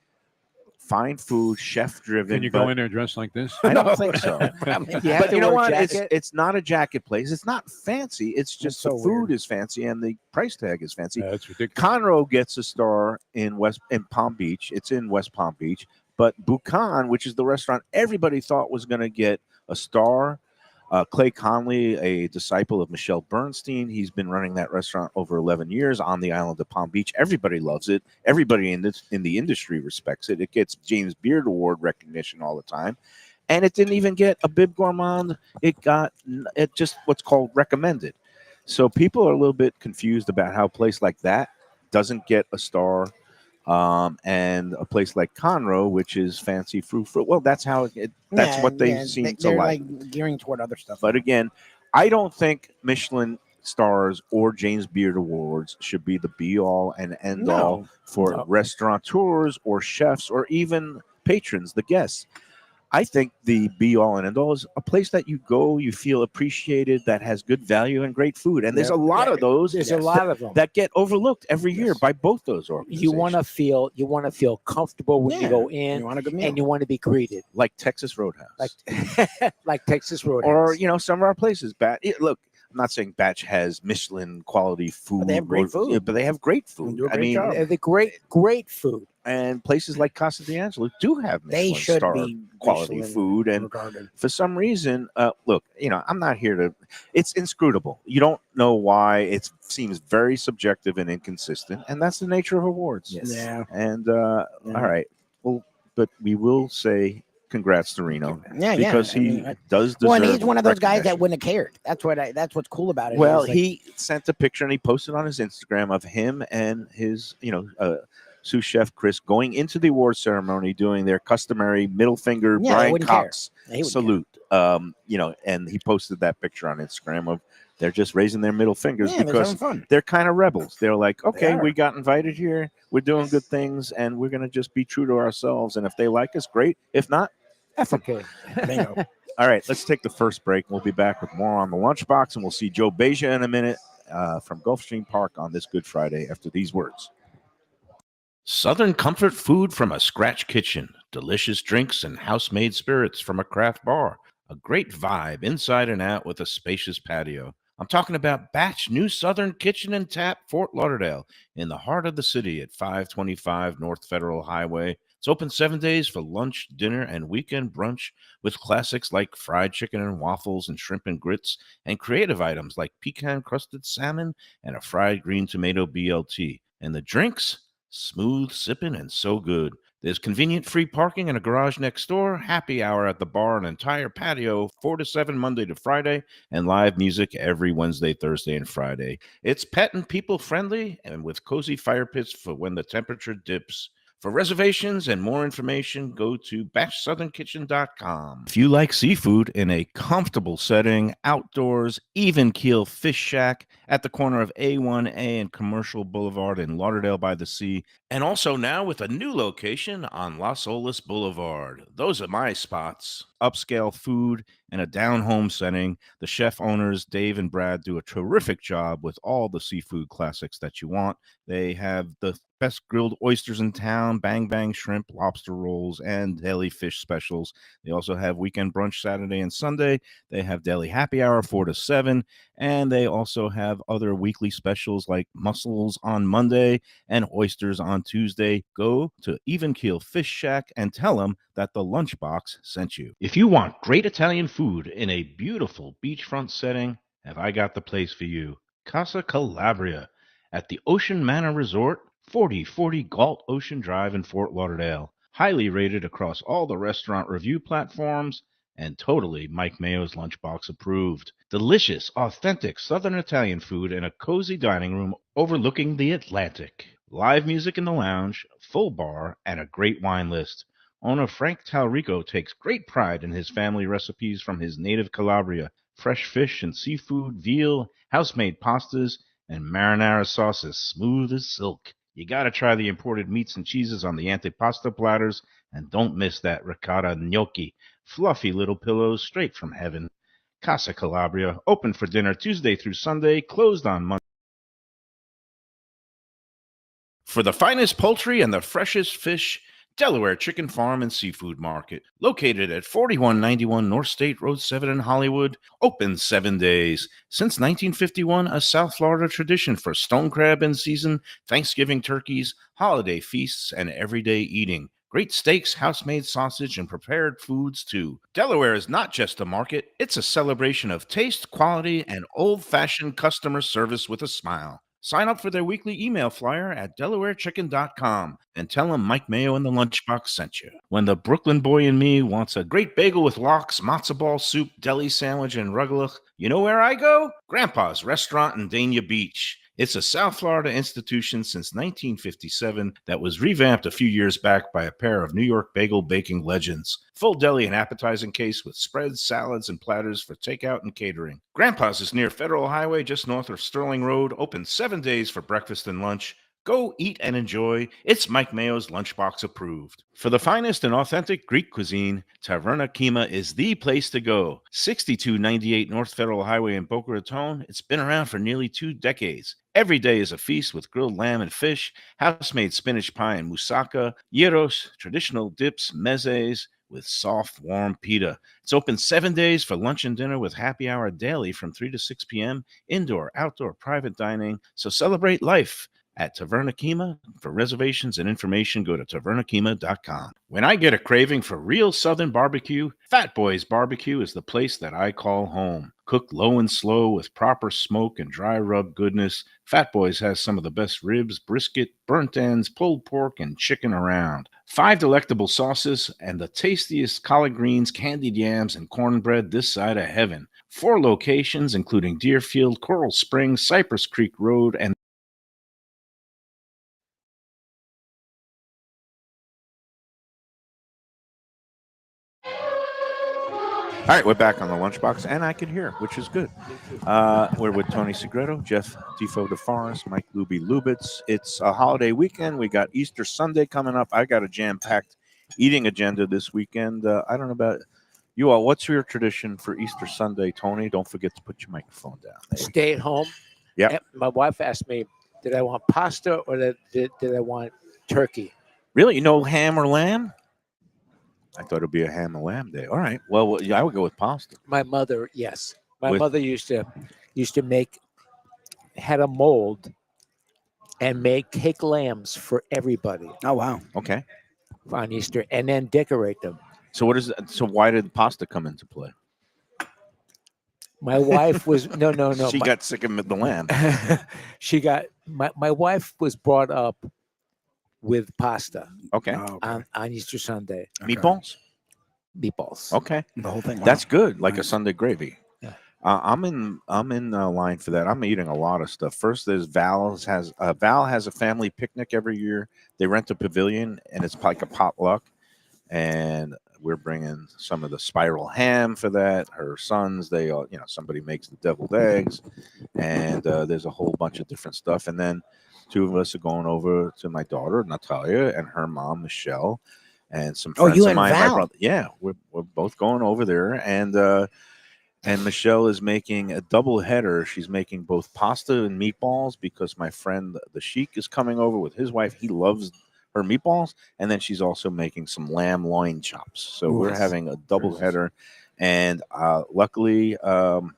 S4: fine food, chef driven.
S1: Can you go in there dressed like this?
S4: I don't think so.
S5: You have
S4: But
S5: to
S4: you know
S5: wear a
S4: what?
S5: jacket.
S4: It's not a jacket place. It's not fancy. It's just
S6: so
S4: the food
S6: weird.
S4: is fancy and the price tag is fancy.
S1: Yeah, that's ridiculous.
S4: Conroe gets a star in Palm Beach. It's in West Palm Beach. But Bucan, which is the restaurant everybody thought was going to get a star, Clay Conley, a disciple of Michelle Bernstein, he's been running that restaurant over 11 years on the island of Palm Beach. Everybody loves it. Everybody in the industry respects it. It gets James Beard Award recognition all the time. And it didn't even get a Bib Gourmand. It just what's called recommended. So people are a little bit confused about how a place like that doesn't get a star. And a place like Conroe, which is fancy fruit. Well, that's how that's
S6: Yeah,
S4: what they
S6: yeah,
S4: seem to
S6: they're
S4: like.
S6: gearing toward other stuff.
S4: But again, I don't think Michelin stars or James Beard Awards should be the be all and end all for
S5: No.
S4: restaurateurs or chefs or even patrons, the guests. I think the be all and end all is a place that you go, you feel appreciated, that has good value and great food. And there's a lot of those
S5: There's a lot of them.
S4: that get overlooked every year by both those organizations.
S5: You want to feel comfortable when you
S6: Yeah.
S5: go in,
S6: You want a good meal.
S5: and you want to be greeted
S4: like Texas Roadhouse.
S5: like like Texas Roadhouse.
S4: or some of our places. Look, I'm not saying Batch has Michelin quality food.
S6: they have great food.
S4: Yeah, but they have great
S6: They
S4: food.
S6: do a
S4: I
S6: great
S4: mean,
S6: job.
S5: The great food.
S4: and places like Casa d'Angelo do have
S6: They
S4: Michelin
S6: should
S4: star
S6: be
S4: quality
S6: Michelin
S4: food. And
S6: regarded.
S4: for some reason, look, I'm not here to. It's inscrutable. You don't know why. It seems very subjective and inconsistent, and that's the nature of awards.
S5: Yes.
S6: Yeah.
S4: And all right, well, but we will say congrats to Reno
S6: Yeah,
S4: because
S6: yeah. I
S4: he
S6: mean,
S4: does deserve.
S6: well, and he's one of those guys that
S4: recognition.
S6: wouldn't have cared. That's what's cool about it.
S4: Well,
S6: is, like,
S4: he sent a picture and he posted on his Instagram of him and his, sous chef Chris going into the award ceremony, doing their customary middle finger
S6: Yeah, they
S4: Brian
S6: wouldn't care.
S4: Cox
S6: He wouldn't
S4: salute. And he posted that picture on Instagram of they're just raising their middle fingers
S6: Yeah, they're
S4: because
S6: having fun.
S4: they're kind of rebels. They're like, okay,
S6: are.
S4: we got invited here, we're doing good things, and we're gonna just be true to ourselves. And if they like us, great. If not, F 'em.
S5: Okay.
S6: Bingo.
S4: All right, let's take the first break. We'll be back with more on the Lunchbox, and we'll see Joe Beja in a minute from Gulfstream Park on this Good Friday after these words. Southern comfort food from a scratch kitchen, delicious drinks and house-made spirits from a craft bar, a great vibe inside and out with a spacious patio. I'm talking about Batch New Southern Kitchen and Tap, Fort Lauderdale, in the heart of the city at 525 North Federal Highway. It's open 7 days for lunch, dinner, and weekend brunch with classics like fried chicken and waffles and shrimp and grits, and creative items like pecan-crusted salmon and a fried green tomato BLT. And the drinks? Smooth sipping and so good. There's convenient free parking and a garage next door, happy hour at the bar, an entire patio, 4 to 7 Monday to Friday, and live music every Wednesday, Thursday, and Friday. It's pet and people friendly and with cozy fire pits for when the temperature dips. For reservations and more information, go to batchsouthernkitchen.com. If you like seafood in a comfortable setting, outdoors, even keel fish shack at the corner of A1A and Commercial Boulevard in Lauderdale by the Sea, and also now with a new location on Las Olas Boulevard. Those are my spots. Upscale food and a down-home setting. The chef owners, Dave and Brad, do a terrific job with all the seafood classics that you want. They have the best grilled oysters in town, bang bang shrimp, lobster rolls, and deli fish specials. They also have weekend brunch Saturday and Sunday. They have deli happy hour 4 to 7, and they also have other weekly specials like mussels on Monday and oysters on Tuesday. Go to Even Keel Fish Shack and tell them that the Lunchbox sent you. If you want great Italian food in a beautiful beachfront setting, have I got the place for you. Casa Calabria at the Ocean Manor Resort, 4040 Galt Ocean Drive in Fort Lauderdale. Highly rated across all the restaurant review platforms and totally Mike Mayo's Lunchbox approved. Delicious, authentic Southern Italian food in a cozy dining room overlooking the Atlantic. Live music in the lounge, full bar, and a great wine list. Owner Frank Talrico takes great pride in his family recipes from his native Calabria. Fresh fish and seafood, veal, house-made pastas, and marinara sauces smooth as silk. You gotta try the imported meats and cheeses on the antipasto platters, and don't miss that ricotta gnocchi, fluffy little pillows straight from heaven. Casa Calabria, open for dinner Tuesday through Sunday, closed on Monday. For the finest poultry and the freshest fish, Delaware Chicken Farm and Seafood Market, located at 4191 North State Road 7 in Hollywood, open 7 days. Since 1951, a South Florida tradition for stone crab in season, Thanksgiving turkeys, holiday feasts, and everyday eating. Great steaks, house-made sausage, and prepared foods, too. Delaware is not just a market, it's a celebration of taste, quality, and old-fashioned customer service with a smile. Sign up for their weekly email flyer at DelawareChicken.com and tell them Mike Mayo and the Lunchbox sent you. When the Brooklyn boy in me wants a great bagel with lox, matzo ball soup, deli sandwich, and rugelach, you know where I go? Grandpa's Restaurant in Dania Beach. It's a South Florida institution since 1957 that was revamped a few years back by a pair of New York bagel baking legends. Full deli and appetizing case with spreads, salads, and platters for takeout and catering. Grandpa's is near Federal Highway just north of Sterling Road, open 7 days for breakfast and lunch. Go eat and enjoy. It's Mike Mayo's Lunchbox approved. For the finest and authentic Greek cuisine, Taverna Kima is the place to go. 6298 North Federal Highway in Boca Raton. It's been around for nearly 2 decades. Every day is a feast with grilled lamb and fish, house-made spinach pie and moussaka, gyros, traditional dips, mezes, with soft, warm pita. It's open 7 days for lunch and dinner with happy hour daily from 3 to 6 p.m. Indoor, outdoor, private dining. So celebrate life at Taverna Kima. For reservations and information, go to tavernakima.com. When I get a craving for real Southern barbecue, Fat Boys Barbecue is the place that I call home. Cooked low and slow with proper smoke and dry rub goodness, Fat Boys has some of the best ribs, brisket, burnt ends, pulled pork, and chicken around. 5 delectable sauces and the tastiest collard greens, candied yams, and cornbread this side of heaven. 4 locations, including Deerfield, Coral Springs, Cypress Creek Road, and all right, we're back on the Lunchbox, and I can hear, which is good. We're with Tony Segreto, Jeff Defo DeForest, Mike Lubie Lubitz. It's a holiday weekend. We got Easter Sunday coming up. I got a jam-packed eating agenda this weekend. I don't know about you all. What's your tradition for Easter Sunday, Tony? Don't forget to put your microphone down.
S5: Stay at home.
S4: Yep.
S5: My wife asked me, did I want pasta or did I want turkey?
S4: Really? You know ham or lamb? I thought it'd be a ham and lamb day. All right. Well, yeah, I would go with pasta.
S5: My mother, yes. My
S4: With-
S5: mother used to had a mold and make cake lambs for everybody
S6: Oh wow.
S4: Okay.
S5: on Easter and then decorate them.
S4: So what is? So why did pasta come into play?
S5: My wife was no.
S4: She got sick of the lamb.
S5: She got my wife was brought up with pasta
S4: Okay.
S6: Oh, okay.
S5: on Easter Sunday.
S4: Meatballs.
S5: Meatballs.
S4: Okay.
S6: The whole thing. Wow.
S4: That's good, like a
S6: Nice.
S4: Sunday gravy.
S5: Yeah.
S4: I'm in line for that. I'm eating a lot of stuff. First, there's Val has a family picnic every year. They rent a pavilion and it's like a potluck, and we're bringing some of the spiral ham for that. Her sons, they all, somebody makes the deviled eggs, and there's a whole bunch of different stuff. And then 2 of us are going over to my daughter Natalia and her mom Michelle, and some
S6: Oh,
S4: friends
S6: you
S4: of
S6: and
S4: mine. My
S6: Val?
S4: brother, yeah, we're both going over there, and Michelle is making a double header. She's making both pasta and meatballs because my friend the Sheik is coming over with his wife. He loves her meatballs, and then she's also making some lamb loin chops. So we're
S6: Nice.
S4: having a double header, and luckily, I'm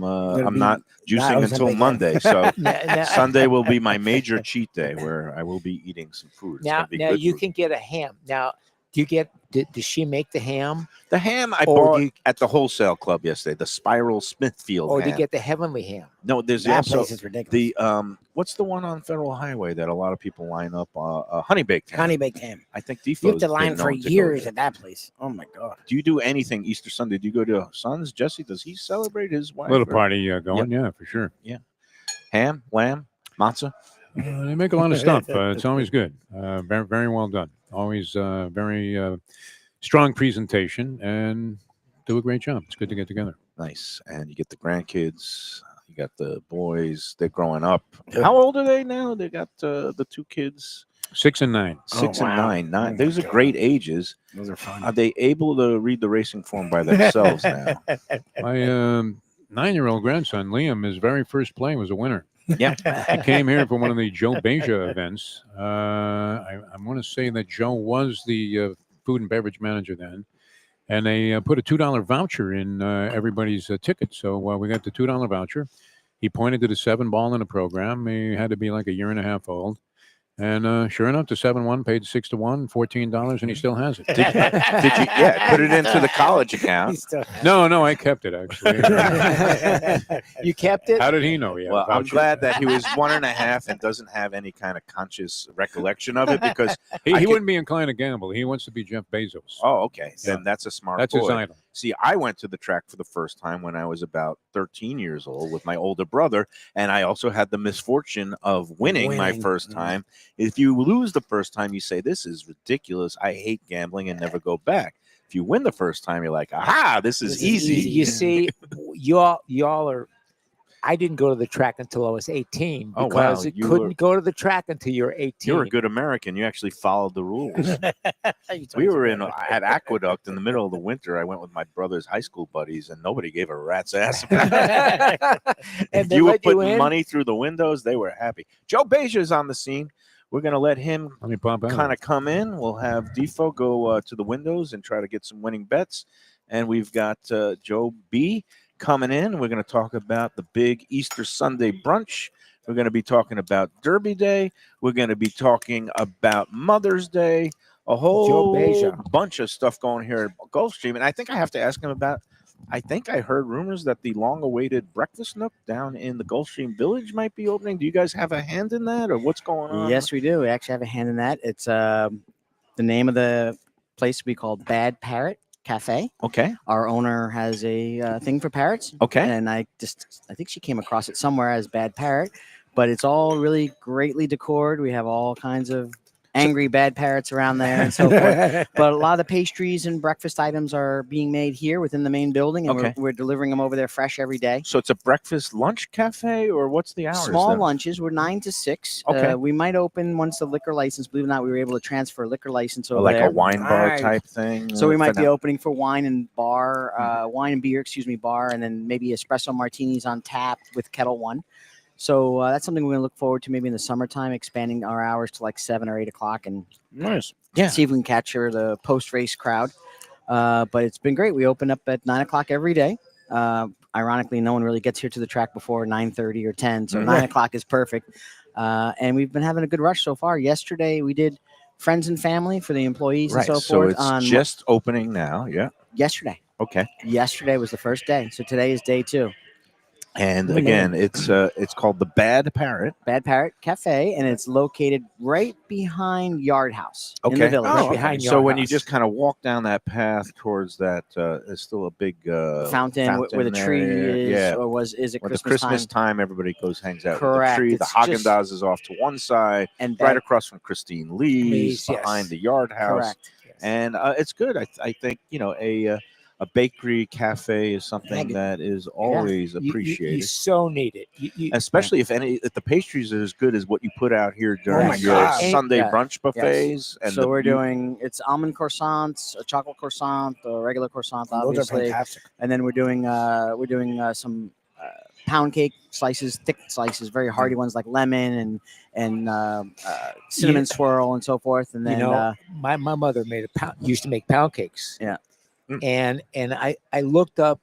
S4: not juicing
S6: was a
S4: until
S6: big
S4: Monday. So
S5: Now,
S4: Sunday will be my major cheat day where I will be eating some food. It's
S5: now
S4: gonna be
S5: now
S4: good
S5: you
S4: food.
S5: can get a ham. Now, does she make the ham
S4: The ham I
S5: or
S4: bought
S5: do you-
S4: at the wholesale club yesterday, the Spiral Smithfield
S5: or
S4: ham.
S5: do you get the heavenly ham?
S4: No, there's
S6: That
S4: also
S6: place is ridiculous.
S4: the what's the one on Federal Highway that a lot of people line up? Honey baked ham.
S6: Honey baked ham.
S4: I think Defo.
S6: You have to line for years at that place. Oh my god.
S4: Do you do anything Easter Sunday? Do you go to Sons? Jesse, does he celebrate his wife?
S1: Little
S4: or
S1: party going, yeah, for sure.
S4: ham, lamb, matzah.
S1: They make a lot of stuff. It's always good. Very, very well done. Always very strong presentation and do a great job. It's good to get together.
S4: Nice, and you get the grandkids. You got the boys. They're growing up. How old are they now? They got the 2 kids,
S1: 6 and 9.
S4: 6
S6: Oh,
S4: and
S6: wow.
S4: 9.
S6: Oh,
S4: Those
S6: my
S4: are great ages.
S6: Those are fun.
S4: Are they able to read the racing form by themselves now?
S1: My 9-year-old grandson, Liam, his very first play was a winner.
S4: Yeah.
S1: He came here for one of the Joe Beja events. I want to say that Joe was the food and beverage manager then. And they put a $2 voucher in everybody's ticket. So we got the $2 voucher. He pointed to the 7 ball in the program. He had to be like a year and a half old. And sure enough, the 7-1 paid 6-1, $14, and he still has it.
S4: Did you? Yeah, put it into the college account.
S1: No, I kept it actually.
S5: You kept it?
S1: How did he know? Yeah,
S4: Well, I'm glad that he was 1.5 and doesn't have any kind of conscious recollection of it because
S1: he
S4: I could-
S1: wouldn't be inclined to gamble. He wants to be Jeff Bezos.
S4: oh, okay, then
S1: Yeah.
S4: that's a smart
S1: That's
S4: boy.
S1: his idol.
S4: See, I went to the track for the first time when I was about 13 years old with my older brother, and I also had the misfortune of winning my
S6: Winning.
S4: first time. If you lose the first time, you say, "This is ridiculous. I hate gambling," and never go back. If you win the first time, you're like, "Aha, this is easy."
S5: You see, y'all are. I didn't go to the track until I was 18
S4: Oh, wow.
S5: because you
S4: You
S5: couldn't
S4: were-
S5: go to the track until you're 18.
S4: You're a good American. You actually followed the rules. We were at Aqueduct in the middle of the winter. I went with my brother's high school buddies, and nobody gave a rat's ass about it.
S5: And
S4: If
S5: they
S4: you were
S5: let you
S4: putting
S5: in?
S4: money through the windows, they were happy. Joe Beja is on the scene. we're going to let him
S1: Let me pop out.
S4: kind of come in. We'll have Defo go to the windows and try to get some winning bets. And we've got Joe B coming in. We're going to talk about the big Easter Sunday brunch. We're going to be talking about Derby Day. We're going to be talking about Mother's Day. A whole
S5: Beja.
S4: bunch of stuff going here at Gulfstream. And I think I have to ask him about, I think I heard rumors that the long-awaited breakfast nook down in the Gulfstream Village might be opening. Do you guys have a hand in that, or what's going on?
S7: Yes, we do. We actually have a hand in that. It's the name of the place we call Bad Parrot Cafe.
S4: Okay.
S7: Our owner has a thing for parrots.
S4: Okay.
S7: And I think she came across it somewhere as Bad Parrot, but it's all really greatly decored. We have all kinds of angry bad parrots around there and so forth. But a lot of the pastries and breakfast items are being made here within the main building, and
S4: Okay.
S7: we're delivering them over there fresh every day.
S4: So it's a breakfast lunch cafe, or what's the hours?
S7: Small
S4: there?
S7: lunches. We're 9 to 6.
S4: Okay.
S7: We might open once the liquor license. Believe it or not, we were able to transfer liquor license over
S4: Like
S7: there.
S4: a wine bar
S5: Nice.
S4: type thing.
S7: So we might
S4: for
S7: be
S4: now?
S7: opening for wine and wine and beer, bar, and then maybe espresso martinis on tap with Kettle One. So that's something we're going to look forward to maybe in the summertime, expanding our hours to like 7 or 8 o'clock and
S4: Nice. Yeah.
S7: see if we can capture the post-race crowd. But it's been great. We open up at 9 o'clock every day. Ironically, no one really gets here to the track before 9:30 or 10, so 9 o'clock is perfect. And we've been having a good rush so far. Yesterday, we did friends and family for the employees
S4: Right.
S7: and so
S4: So
S7: forth.
S4: it's
S7: on
S4: just opening now. Yeah.
S7: yesterday.
S4: Okay.
S7: Yesterday was the first day, so today is day 2.
S4: And again, it's called the Bad Parrot.
S7: Bad Parrot Cafe, and it's located right behind Yard House in the
S4: Okay.
S7: village.
S5: Oh, behind
S4: So
S5: Yard
S4: when you
S5: House.
S4: just kind of walk down that path towards that, there's still a big
S7: Fountain where the tree
S4: area.
S7: is,
S4: Yeah.
S7: or is it
S4: When the
S7: Christmas
S4: Christmas
S7: time?
S4: time, everybody hangs out
S7: Correct.
S4: with the tree. The
S7: It's
S4: Haagen
S7: just-
S4: Dazs is off to one side,
S7: And
S4: right
S7: Bad,
S4: across from Christine Lee's,
S5: Lee's, yes.
S4: behind the Yard House.
S7: correct.
S4: And it's good. I think a bakery cafe is something
S6: good.
S4: that is always
S5: You
S4: appreciated.
S5: so need it.
S4: Especially if the pastries are as good as what you put out here during
S6: my
S4: your
S6: God.
S4: Sunday
S7: Yeah.
S4: brunch buffets. And
S7: So we're
S4: new-
S7: doing it's almond croissants, a chocolate croissant, a regular croissant,
S6: Those are
S7: obviously,
S6: fantastic.
S7: and then we're doing some pound cake slices, thick slices, very hearty ones like lemon and cinnamon swirl and so forth. And then
S5: My mother used to make pound cakes.
S7: Yeah.
S5: And I looked up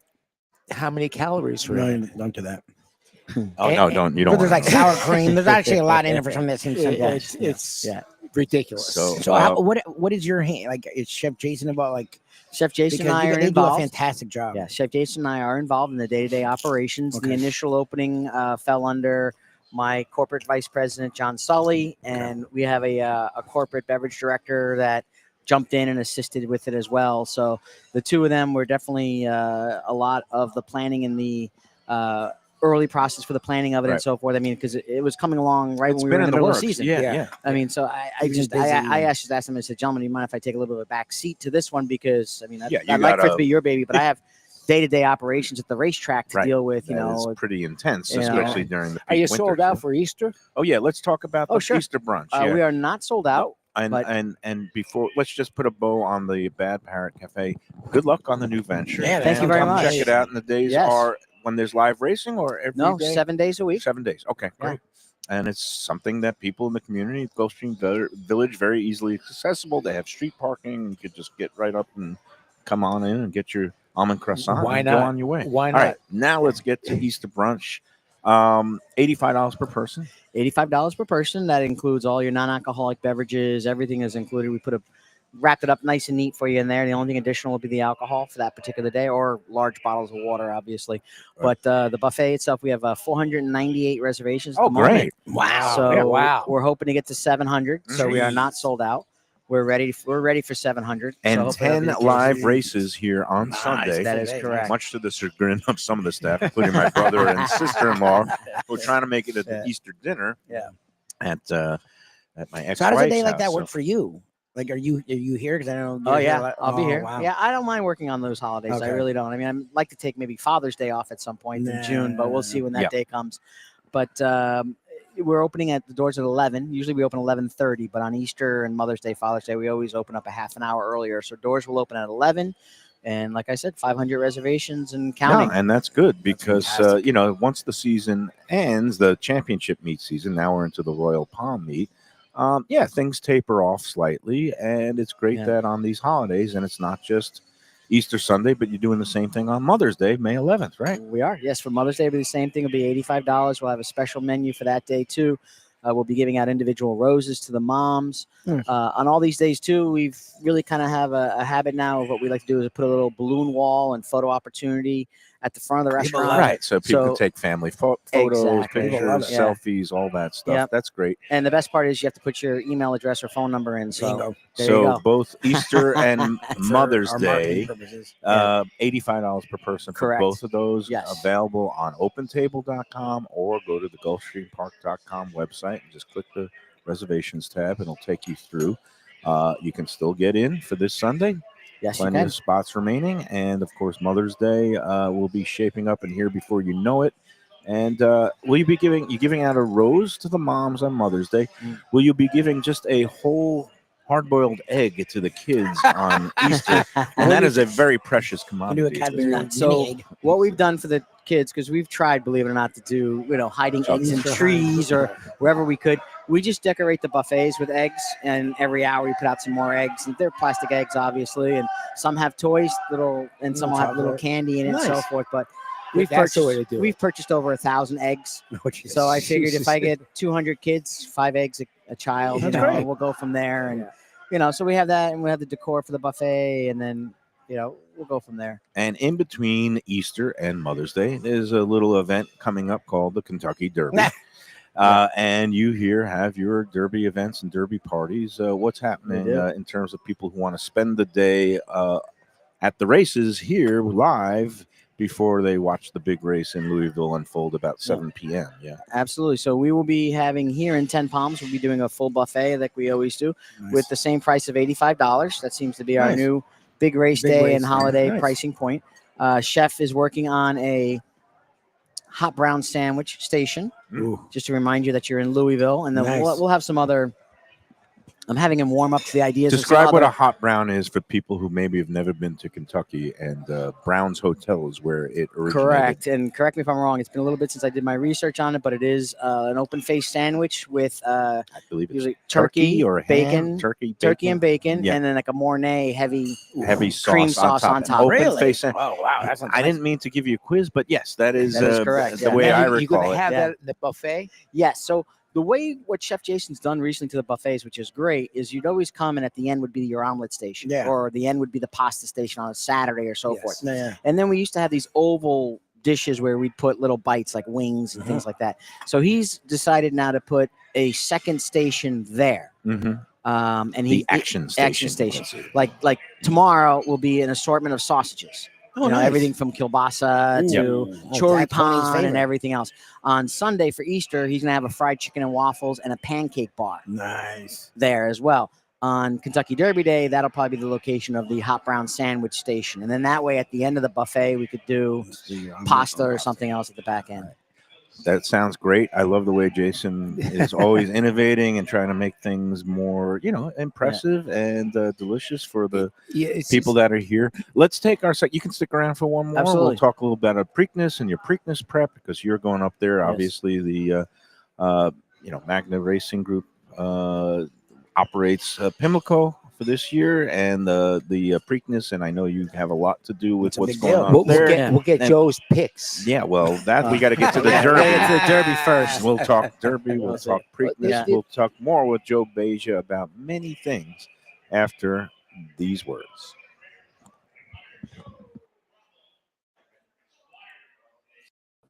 S5: how many calories were in it.
S6: Don't do that.
S4: Oh no, don't you don't.
S6: But there's
S4: wanna-
S6: like sour cream. There's actually a lot in it for something that seems simple.
S5: It's
S7: Yeah.
S5: ridiculous.
S4: So,
S6: What is your hand like? Is Chef Jason about like?
S7: Chef Jason
S6: Because
S7: and I are
S6: they do a
S7: involved.
S6: fantastic job.
S7: Yeah, Chef Jason and I are involved in the day-to-day operations.
S6: Okay.
S7: The initial opening fell under my corporate vice president, John Sully, and we have a corporate beverage director that jumped in and assisted with it as well. So the two of them were definitely a lot of the planning and the early process for the planning of it
S4: Right.
S7: and so forth. I mean, because it was coming along right
S4: It's
S7: when we
S4: been
S7: were in the middle of
S4: works.
S7: the season.
S4: Yeah.
S7: I mean, so I
S6: You've been busy.
S7: asked them, I said, gentlemen, do you mind if I take a little bit of a back seat to this one? Because, I mean,
S4: Yeah, you
S7: I'd like for it
S4: gotta-
S7: to be your baby, but I have day-to-day operations at the racetrack to
S4: Right.
S7: deal with,
S4: That is pretty intense,
S7: you know.
S4: especially during the.
S5: Are you
S4: peak winter
S5: sold out
S4: season.
S5: for Easter?
S4: Oh yeah, let's talk about the
S7: Oh, sure.
S4: Easter brunch. Yeah.
S7: we are not sold out.
S4: And,
S7: but-
S4: and before, let's just put a bow on the Bad Parrot Cafe. Good luck on the new venture.
S6: Yeah,
S7: Thank you very
S4: Come
S7: much.
S4: Check it out. And the days
S7: Yes.
S4: are when there's live racing, or every
S7: No,
S4: day?
S7: 7 days a week.
S4: 7 days. Okay,
S7: Yeah.
S4: great. And it's something that people in the community, Gulfstream Village, very easily accessible. They have street parking. You could just get right up and come on in and get your almond croissant.
S5: Why
S4: and
S5: not?
S4: Go on your way.
S5: Why
S4: All
S5: not?
S4: right, now let's get to Easter brunch. $85 per person.
S7: $85 per person. That includes all your non-alcoholic beverages. Everything is included. We wrapped it up nice and neat for you in there. The only thing additional will be the alcohol for that particular day, or large bottles of water, obviously.
S4: Right.
S7: But the buffet itself, we have 498 reservations. At
S4: Oh,
S7: the moment.
S4: great.
S6: Wow.
S7: So
S5: Yeah, wow.
S7: we're hoping to get to 700. So we are not sold out. We're ready for 700. So
S4: And
S7: hopefully that'll
S4: 10
S7: be the case.
S4: live races here on
S6: Nice.
S4: Sunday.
S7: That is
S6: Nice.
S7: correct.
S4: Much to the chagrin of some of the staff, including my brother and sister-in-law, who are trying to make it at the Easter dinner.
S7: Yeah.
S4: At my ex-wife's
S6: So how does a day like that
S4: house.
S6: work for you? Like, are you here? Because I don't.
S7: Oh yeah, I'll be here.
S6: Wow.
S7: Yeah, I don't mind working on those holidays. I
S6: Okay.
S7: really don't. I mean, I'd like to take maybe Father's Day off at some point in June, but we'll see when that
S4: Yeah.
S7: day comes. But we're opening at the doors at 11. Usually we open 11:30, but on Easter and Mother's Day, Father's Day, we always open up a half an hour earlier. So doors will open at 11. And like I said, 500 reservations and counting.
S4: No, and that's good because
S6: fantastic.
S4: once the season ends, the championship meet season. Now we're into the Royal Palm meet. things taper off slightly, and it's great that on these holidays, and it's not just Easter Sunday, but you're doing the same thing on Mother's Day, May 11th, right?
S7: We are. Yes, for Mother's Day, it'll be the same thing. It'll be $85. We'll have a special menu for that day, too. We'll be giving out individual roses to the moms. On all these days, too, we've really kind of have a habit now of what we like to do is put a little balloon wall and photo opportunity at the front of the restaurant.
S4: Right, so people can take family photos,
S7: Exactly.
S4: pictures, selfies, all that stuff.
S7: Yep.
S4: That's great.
S7: And the best part is you have to put your email address or phone number in. So, there you
S4: so
S7: go.
S4: both Easter and Mother's Day, $85 per person for
S7: Correct.
S4: both of those.
S7: Yes.
S4: Available on opentable.com, or go to the Gulfstreampark.com website and just click the reservations tab, and it'll take you through. You can still get in for this Sunday.
S7: Yes, you
S4: Plenty
S7: can.
S4: of spots remaining, and of course, Mother's Day will be shaping up in here before you know it. And will you be giving out a rose to the moms on Mother's Day? Will you be giving just a whole hard-boiled egg to the kids on Easter? And that is a very precious commodity.
S7: So what we've done for the kids, because we've tried, believe it or not, to do hiding eggs in trees or wherever we could. We just decorate the buffets with eggs, and every hour we put out some more eggs. And they're plastic eggs, obviously, and some have toys, and some will have little candy in it and so forth. But we've purchased over 1,000 eggs. So I figured if I get 200 kids, 5 eggs a child, we'll go from there. And so we have that, and we have the decor for the buffet, and then we'll go from there.
S4: And in between Easter and Mother's Day, there's a little event coming up called the Kentucky Derby. And you here have your Derby events and Derby parties. What's happening in terms of people who want to spend the day at the races here live before they watch the big race in Louisville unfold about 7 p.m.? Yeah,
S7: absolutely. So we will be having here in 10 Palms, we'll be doing a full buffet like we always do with the same price of $85. That seems to be our new big race day and holiday pricing point. Chef is working on a hot brown sandwich station, just to remind you that you're in Louisville, and then we'll have some other. I'm having him warm up to the ideas.
S4: Describe what a hot brown is for people who maybe have never been to Kentucky, and Brown's Hotel is where it originated.
S7: Correct, and correct me if I'm wrong. It's been a little bit since I did my research on it, but it is an open-faced sandwich with
S4: I believe it's
S7: turkey
S4: or
S7: bacon,
S4: turkey
S7: and bacon, and then like a Mornay heavy
S4: cream sauce on top.
S6: Really?
S4: Oh wow! I didn't mean to give you a quiz, but yes, that is
S7: correct.
S4: The way I recall
S5: You're going
S4: it.
S5: to have that at the buffet?
S7: Yes. So the way what Chef Jason's done recently to the buffets, which is great, is you'd always come and at the end would be your omelet station, or the end would be the pasta station on a Saturday or so forth. And then we used to have these oval dishes where we'd put little bites like wings and things like that. So he's decided now to put a second station there. And the
S4: action station.
S7: Like tomorrow will be an assortment of sausages. Everything from kielbasa to choripan and everything else. On Sunday for Easter, he's going to have a fried chicken and waffles and a pancake bar.
S5: Nice.
S7: There as well. On Kentucky Derby Day, that'll probably be the location of the hot brown sandwich station. And then that way, at the end of the buffet, we could do pasta or something else at the back end.
S4: That sounds great. I love the way Jason is always innovating and trying to make things more, impressive and delicious for the people that are here. Let's take our You can stick around for one more.
S7: Absolutely.
S4: We'll talk a little bit about Preakness and your Preakness prep, because you're going up there. Obviously, the Magna Racing Group operates Pimlico for this year, and the Preakness, and I know you have a lot to do with what's going on there.
S5: We'll get Joe's picks.
S4: Yeah, well, that we got to get to the Derby.
S7: Get to the Derby first.
S4: We'll talk Derby. We'll talk Preakness. We'll talk more with Joe Beja about many things after these words.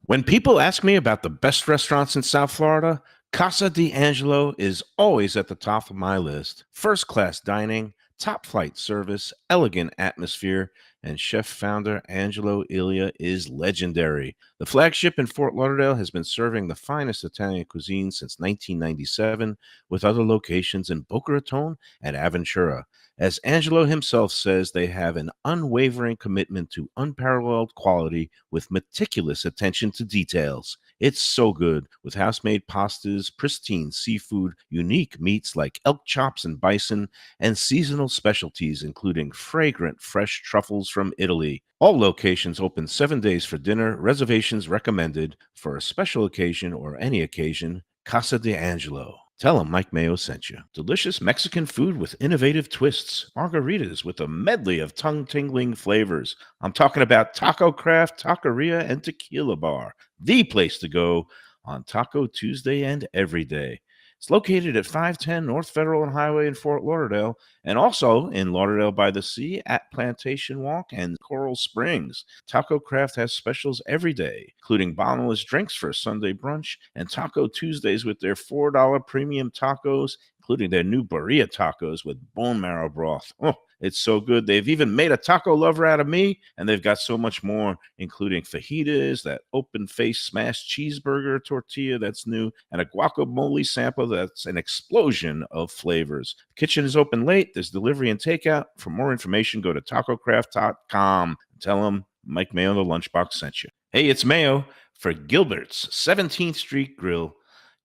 S4: When people ask me about the best restaurants in South Florida, Casa D'Angelo is always at the top of my list. First-class dining, top-flight service, elegant atmosphere, and chef-founder Angelo Ilia is legendary. The flagship in Fort Lauderdale has been serving the finest Italian cuisine since 1997, with other locations in Boca Raton and Aventura. As Angelo himself says, they have an unwavering commitment to unparalleled quality with meticulous attention to details. It's so good, with house-made pastas, pristine seafood, unique meats like elk chops and bison, and seasonal specialties including fragrant fresh truffles from Italy. All locations open 7 days for dinner. Reservations recommended. For a special occasion or any occasion, Casa D'Angelo. Tell them Mike Mayo sent you. Delicious Mexican food with innovative twists. Margaritas with a medley of tongue-tingling flavors. I'm talking about Taco Craft, Taqueria, and Tequila Bar. The place to go on Taco Tuesday and every day. It's located at 510 North Federal and Highway in Fort Lauderdale, and also in Lauderdale by the Sea at Plantation Walk and Coral Springs. Taco Craft has specials every day, including bottomless drinks for a Sunday brunch and Taco Tuesdays with their $4 premium tacos, including their new birria tacos with bone marrow broth. Oh, it's so good. They've even made a taco lover out of me, and they've got so much more, including fajitas, that open-faced smashed cheeseburger tortilla that's new, and a guacamole sample that's an explosion of flavors. The kitchen is open late. There's delivery and takeout. For more information, go to tacocraft.com. Tell them Mike Mayo the Lunchbox sent you. Hey, it's Mayo for Gilbert's 17th Street Grill.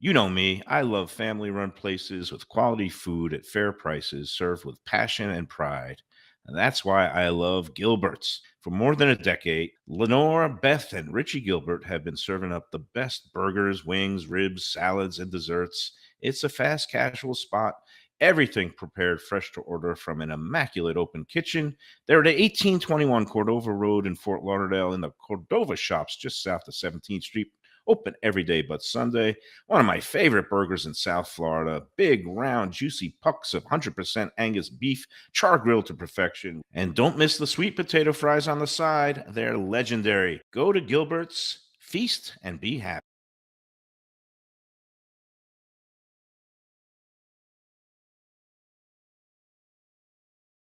S4: You know me, I love family-run places with quality food at fair prices served with passion and pride. And that's why I love Gilbert's. For more than a decade, Lenore, Beth, and Richie Gilbert have been serving up the best burgers, wings, ribs, salads, and desserts. It's a fast casual spot. Everything prepared fresh to order from an immaculate open kitchen. They're at 1821 Cordova Road in Fort Lauderdale in the Cordova Shops just south of 17th Street. Open every day but Sunday. One of my favorite burgers in South Florida. Big, round, juicy pucks of 100% Angus beef, char grilled to perfection. And don't miss the sweet potato fries on the side. They're legendary. Go to Gilbert's, feast, and be happy.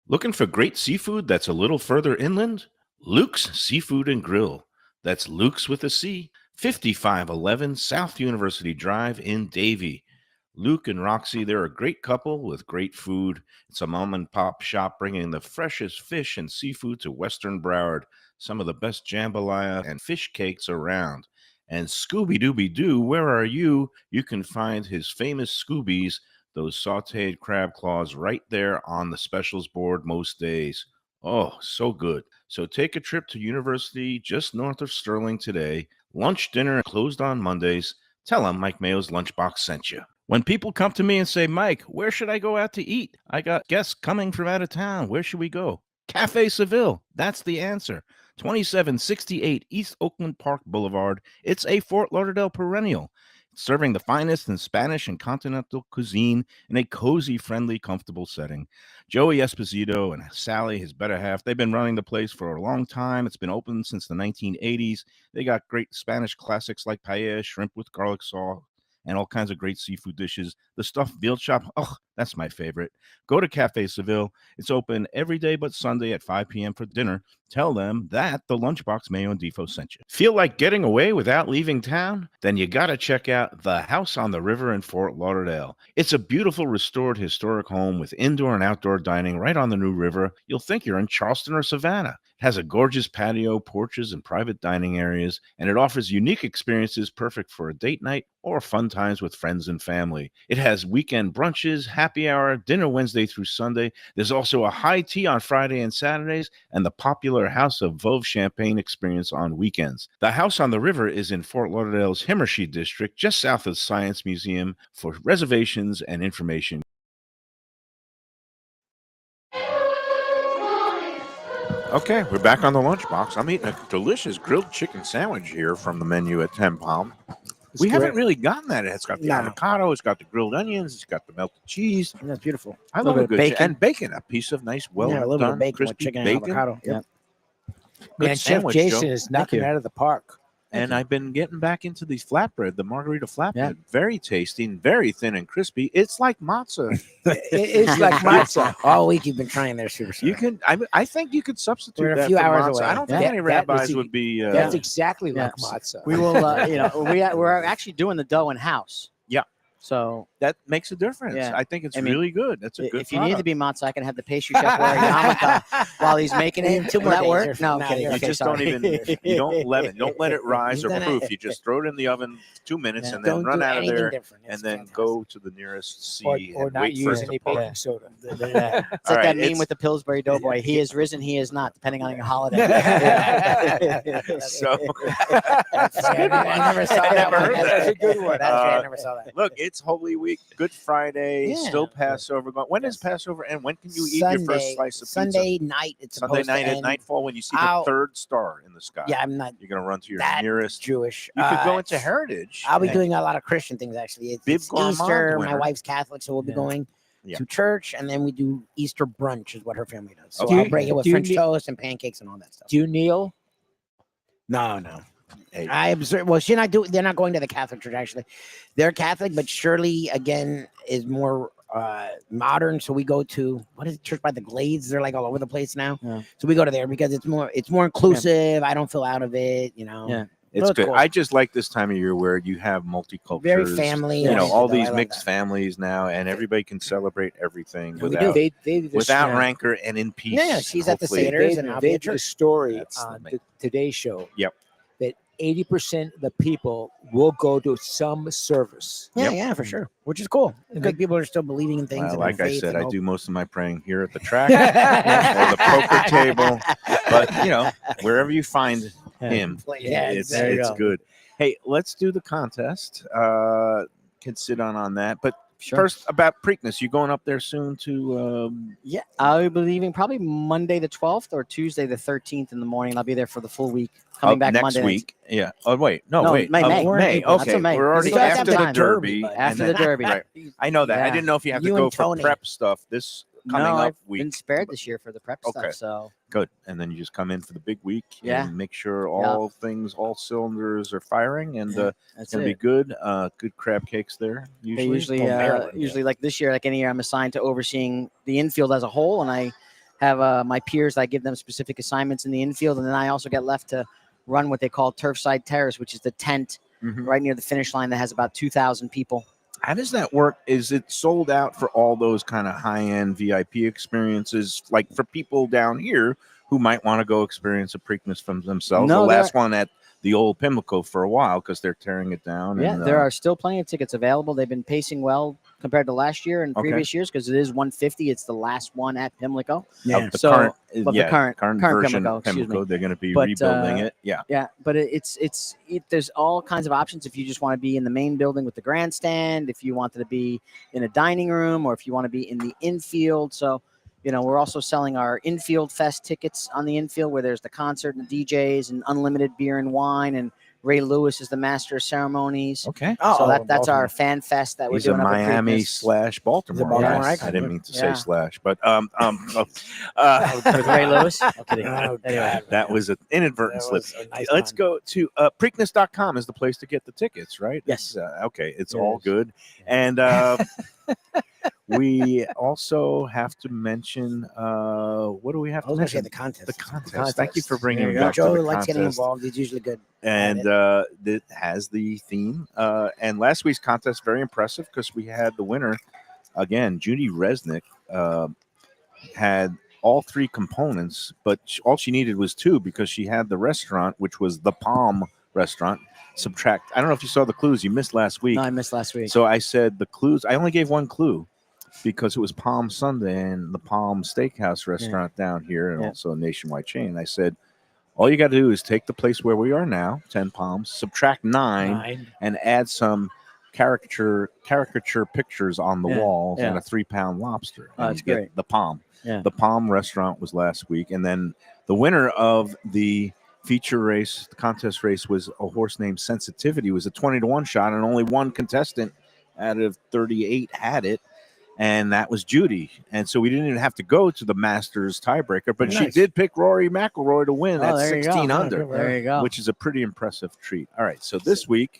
S4: Looking for great seafood that's a little further inland? Luke's Seafood and Grill. That's Luke's with a C. 5511 South University Drive in Davie. Luke and Roxy, they're a great couple with great food. It's a mom and pop shop bringing the freshest fish and seafood to Western Broward. Some of the best jambalaya and fish cakes around. And Scooby-Dooby-Doo, where are you? You can find his famous Scoobies, those sauteed crab claws, right there on the specials board most days. Oh, so good. So take a trip to University just north of Sterling today. Lunch, dinner, closed on Mondays. Tell them Mike Mayo's Lunchbox sent you. When people come to me and say, Mike, where should I go out to eat? I got guests coming from out of town. Where should we go? Cafe Seville. That's the answer. 2768 East Oakland Park Boulevard. It's a Fort Lauderdale perennial. Serving the finest in Spanish and continental cuisine in a cozy, friendly, comfortable setting. Joey Esposito and Sally, his better half, they've been running the place for a long time. It's been open since the 1980s. They got great Spanish classics like paella, shrimp with garlic sauce, and all kinds of great seafood dishes. The stuffed veal chop, oh, that's my favorite. Go to Cafe Seville. It's open every day but Sunday at 5 p.m. for dinner. Tell them that the Lunchbox Mayo and Defo sent you. Feel like getting away without leaving town? Then you got to check out the House on the River in Fort Lauderdale. It's a beautiful restored historic home with indoor and outdoor dining right on the New River. You'll think you're in Charleston or Savannah. It has a gorgeous patio, porches, and private dining areas, and it offers unique experiences perfect for a date night or fun times with friends and family. It has weekend brunches, happy hour, dinner Wednesday through Sunday. There's also a high tea on Friday and Saturdays, and the popular House of Veuve Champagne experience on weekends. The House on the River is in Fort Lauderdale's Himmershey District, just south of the Science Museum. For reservations and information, Okay, we're back on the Lunchbox. I'm eating a delicious grilled chicken sandwich here from the menu at 10 Palm. We haven't really gotten that. It's got the avocado, it's got the grilled onions, it's got the melted cheese.
S6: That's beautiful.
S4: I love a good
S7: bacon.
S4: and bacon, a piece of nice, well
S6: Yeah, a little bit
S4: done,
S6: of bacon with
S4: crispy
S6: chicken
S4: bacon.
S6: and avocado.
S7: Yeah.
S4: Good
S5: Man, Chef
S4: sandwich,
S5: Jason
S4: Joe.
S5: is knocking it out of the park.
S4: And I've been getting back into these flatbread, the margarita flatbread.
S7: Yeah.
S4: Very tasty and very thin and crispy. It's like matzah.
S5: It's like matzah.
S6: All week you've been trying their super.
S4: You can, I think you could substitute
S6: We're a
S4: that
S6: few
S4: for
S6: hours
S4: matzah.
S6: away.
S4: I don't think
S5: Yeah.
S4: any
S5: That
S4: rabbis
S5: is-
S4: would be.
S5: That's exactly like
S7: Yeah.
S5: matzah.
S7: We will, we're actually doing the dough in house.
S4: Yeah.
S7: So
S4: that makes a difference.
S7: Yeah.
S4: I think it's
S7: I mean,
S4: really good. That's a good
S7: if you need to
S4: product.
S7: be matzah, I can have the pastry chef wear a yarmulke while he's making it.
S6: Two
S7: Will
S6: more
S7: that
S6: days
S7: work?
S6: or-
S7: No,
S6: no,
S7: I'm kidding.
S6: you're
S4: You
S7: Okay,
S4: just
S7: sorry.
S4: don't even, you don't let it rise or
S6: Then
S4: proof. You just throw it in the oven 2 minutes
S7: Yeah.
S4: and then
S6: Don't
S4: run
S6: do
S4: out of
S6: anything
S4: there
S6: different.
S4: and
S6: It's
S4: then
S6: fantastic.
S4: go to the nearest sea
S5: or
S4: and
S5: not
S4: wait for
S5: use
S4: it
S5: any
S4: to pour.
S5: baking soda.
S7: It's
S4: All
S7: like
S4: right,
S7: that meme
S4: it's-
S7: with the Pillsbury Doughboy. He is risen, he is not, depending on your holiday.
S4: So
S6: I never saw
S4: I
S6: that
S4: never
S6: one.
S4: heard
S6: That's
S4: that.
S6: a good one. That's right, I never saw that.
S4: look, it's Holy Week, Good Friday,
S6: Yeah.
S4: still Passover. When is Passover and when can you eat your first slice of
S6: Sunday night. It's
S4: pizza? Sunday
S6: supposed to
S4: night at
S6: end.
S4: nightfall when you see the
S6: I'll-
S4: third star in the sky.
S6: Yeah, I'm not
S4: You're going to run to your
S6: that
S4: nearest.
S6: Jewish.
S4: You could go into Heritage.
S6: I'll be
S4: and-
S6: doing a lot of Christian things actually.
S4: Bib
S6: It's
S4: Gourmand
S6: Easter. My
S4: winner.
S6: wife's Catholic, so we'll be going to church, and then we do Easter brunch, is what her family does. So
S4: Okay.
S6: I'll break it with
S5: Do you
S6: French
S5: ne-
S6: toast and pancakes and all that stuff.
S5: Do you kneel?
S6: No.
S4: Hey.
S6: I observe. Well, they're not going to the Catholic church actually. They're Catholic, but Shirley again is more modern. So we go to what is it, Church by the Glades? They're like all over the place now.
S7: Yeah.
S6: So we go to there because it's more inclusive. I don't feel out of it.
S7: Yeah.
S4: It's
S6: So
S4: good.
S6: cool.
S4: I just like this time of year where you have multicultures.
S6: Very family.
S4: You know,
S6: oriented,
S4: all
S6: though. I
S4: these
S6: love
S4: mixed
S6: that.
S4: families now, and everybody can celebrate everything
S6: We do.
S4: without,
S5: They did the
S4: without
S5: story-
S4: rancor and in peace.
S6: Yeah, she's at the
S4: hopefully.
S6: Seder.
S5: They,
S6: and I'll
S5: they
S6: be at
S5: did the
S6: church.
S5: story
S4: That's
S5: on
S4: the
S5: the Today Show.
S4: Yep.
S5: That 80% of the people will go to some service.
S6: Yeah,
S4: Yep.
S6: yeah, for sure. Which is cool. Because people are still believing in things.
S4: Well,
S6: and
S4: like
S6: in
S4: I
S6: faith
S4: said,
S6: and
S4: I
S6: hope.
S4: do most of my praying here at the track or the poker table. But, you know, wherever you find him,
S6: Yeah,
S4: it's
S6: there you
S4: it's
S6: go.
S4: good. Hey, let's do the contest. Can sit on that. But
S7: Sure.
S4: first, about Preakness. You going up there soon to
S7: Yeah, I'll be leaving probably Monday the 12th or Tuesday the 13th in the morning. I'll be there for the full week. Coming back
S4: next
S7: Monday
S4: week? Yeah. Oh, wait. No,
S7: No,
S4: wait.
S7: May.
S4: May.
S6: That's
S4: Okay.
S7: in May.
S4: We're already
S6: still have to
S4: after
S6: have
S4: the
S6: the Derby,
S4: Derby.
S6: but-
S4: and
S7: after the
S4: then-
S7: Derby.
S4: Right. I know that. I
S7: Yeah.
S4: didn't know if you have to
S6: You
S4: go
S6: and
S4: for
S6: Tony.
S4: prep stuff this coming
S7: No,
S4: up
S7: I've
S4: week.
S7: been spared this year for the prep
S4: Okay.
S7: stuff. So
S4: Good. And then you just come in for the big week
S7: Yeah.
S4: and make sure all cylinders are firing, and
S7: that's
S4: it's going to be
S7: it.
S4: good. Good crab cakes there.
S7: They
S4: Usually.
S7: usually like this year, like any year, I'm assigned to overseeing the infield as a whole, and I have my peers. I give them specific assignments in the infield, and then I also get left to run what they call Turfside Terrace, which is the tent
S4: Mhm.
S7: right near the finish line that has about 2,000 people.
S4: How does that work? Is it sold out for all those kind of high-end VIP experiences, like for people down here who might want to go experience a Preakness from themselves?
S7: No,
S4: the
S7: there
S4: last one at the old Pimlico for a while because they're tearing it down.
S7: Yeah,
S4: and,
S7: there are still plenty of tickets available. They've been pacing well compared to last year and
S4: Okay.
S7: previous years because it is 150. It's the last one at Pimlico.
S4: of the
S7: So,
S4: current,
S7: of the current
S4: version
S7: Pimlico,
S4: of Pimlico. They're going to be
S7: But,
S4: rebuilding it. Yeah.
S7: Yeah, but there's all kinds of options if you just want to be in the main building with the grandstand, if you wanted to be in a dining room, or if you want to be in the infield. So, we're also selling our infield fest tickets on the infield where there's the concert and the DJs and unlimited beer and wine, and Ray Lewis is the master of ceremonies.
S4: Okay.
S7: So that's our fan fest that we're
S4: He's a
S7: doing up at
S4: Miami
S7: Preakness.
S4: / Baltimore.
S6: Baltimore
S4: Yes.
S6: icon.
S4: I didn't mean to
S7: Yeah.
S4: say slash, but
S7: With Ray Lewis. I'm kidding.
S6: Oh,
S7: Anyway.
S6: God.
S4: that was an inadvertent
S6: That
S4: slip.
S6: was a nice
S4: Let's
S6: pun.
S4: go to Preakness.com is the place to get the tickets, right?
S7: Yes.
S4: Okay. It's
S7: It
S4: all
S7: is.
S4: good. And we also have to mention what do we have
S6: I
S4: to
S6: was going to say
S4: mention?
S6: the contest.
S4: The contest. Thank you for bringing
S5: There
S4: me
S5: you go.
S4: back to
S6: Joe
S4: the
S6: likes getting
S4: contest.
S6: involved. He's usually good.
S4: And it has the theme. And last week's contest very impressive because we had the winner again. Judy Resnick had all three components, but all she needed was two because she had the restaurant, which was the Palm Restaurant. Subtract. I don't know if you saw the clues you missed last week.
S7: No, I missed last week.
S4: So I said the clues. I only gave one clue because it was Palm Sunday and the Palm Steakhouse restaurant down here, and
S7: Yeah.
S4: also a nationwide chain. I said, all you got to do is take the place where we are now, 10 Palms, subtract 9, and add some caricature pictures on the
S7: Yeah,
S4: walls and
S7: yeah.
S4: a 3-pound lobster.
S7: Oh,
S4: and
S7: that's
S4: you get
S7: great.
S4: The Palm.
S7: Yeah.
S4: The Palm restaurant was last week, and then the winner of the feature race, the contest race, was a horse named Sensitivity. It was a 20-1 shot, and only one contestant out of 38 had it, and that was Judy. And so we didn't even have to go to the Masters tiebreaker, but she
S6: Nice.
S4: did pick Rory McIlroy to win at
S7: there you go.
S4: 16
S7: Oh,
S4: under,
S7: There you go.
S4: which is a pretty impressive treat. All right, so this week,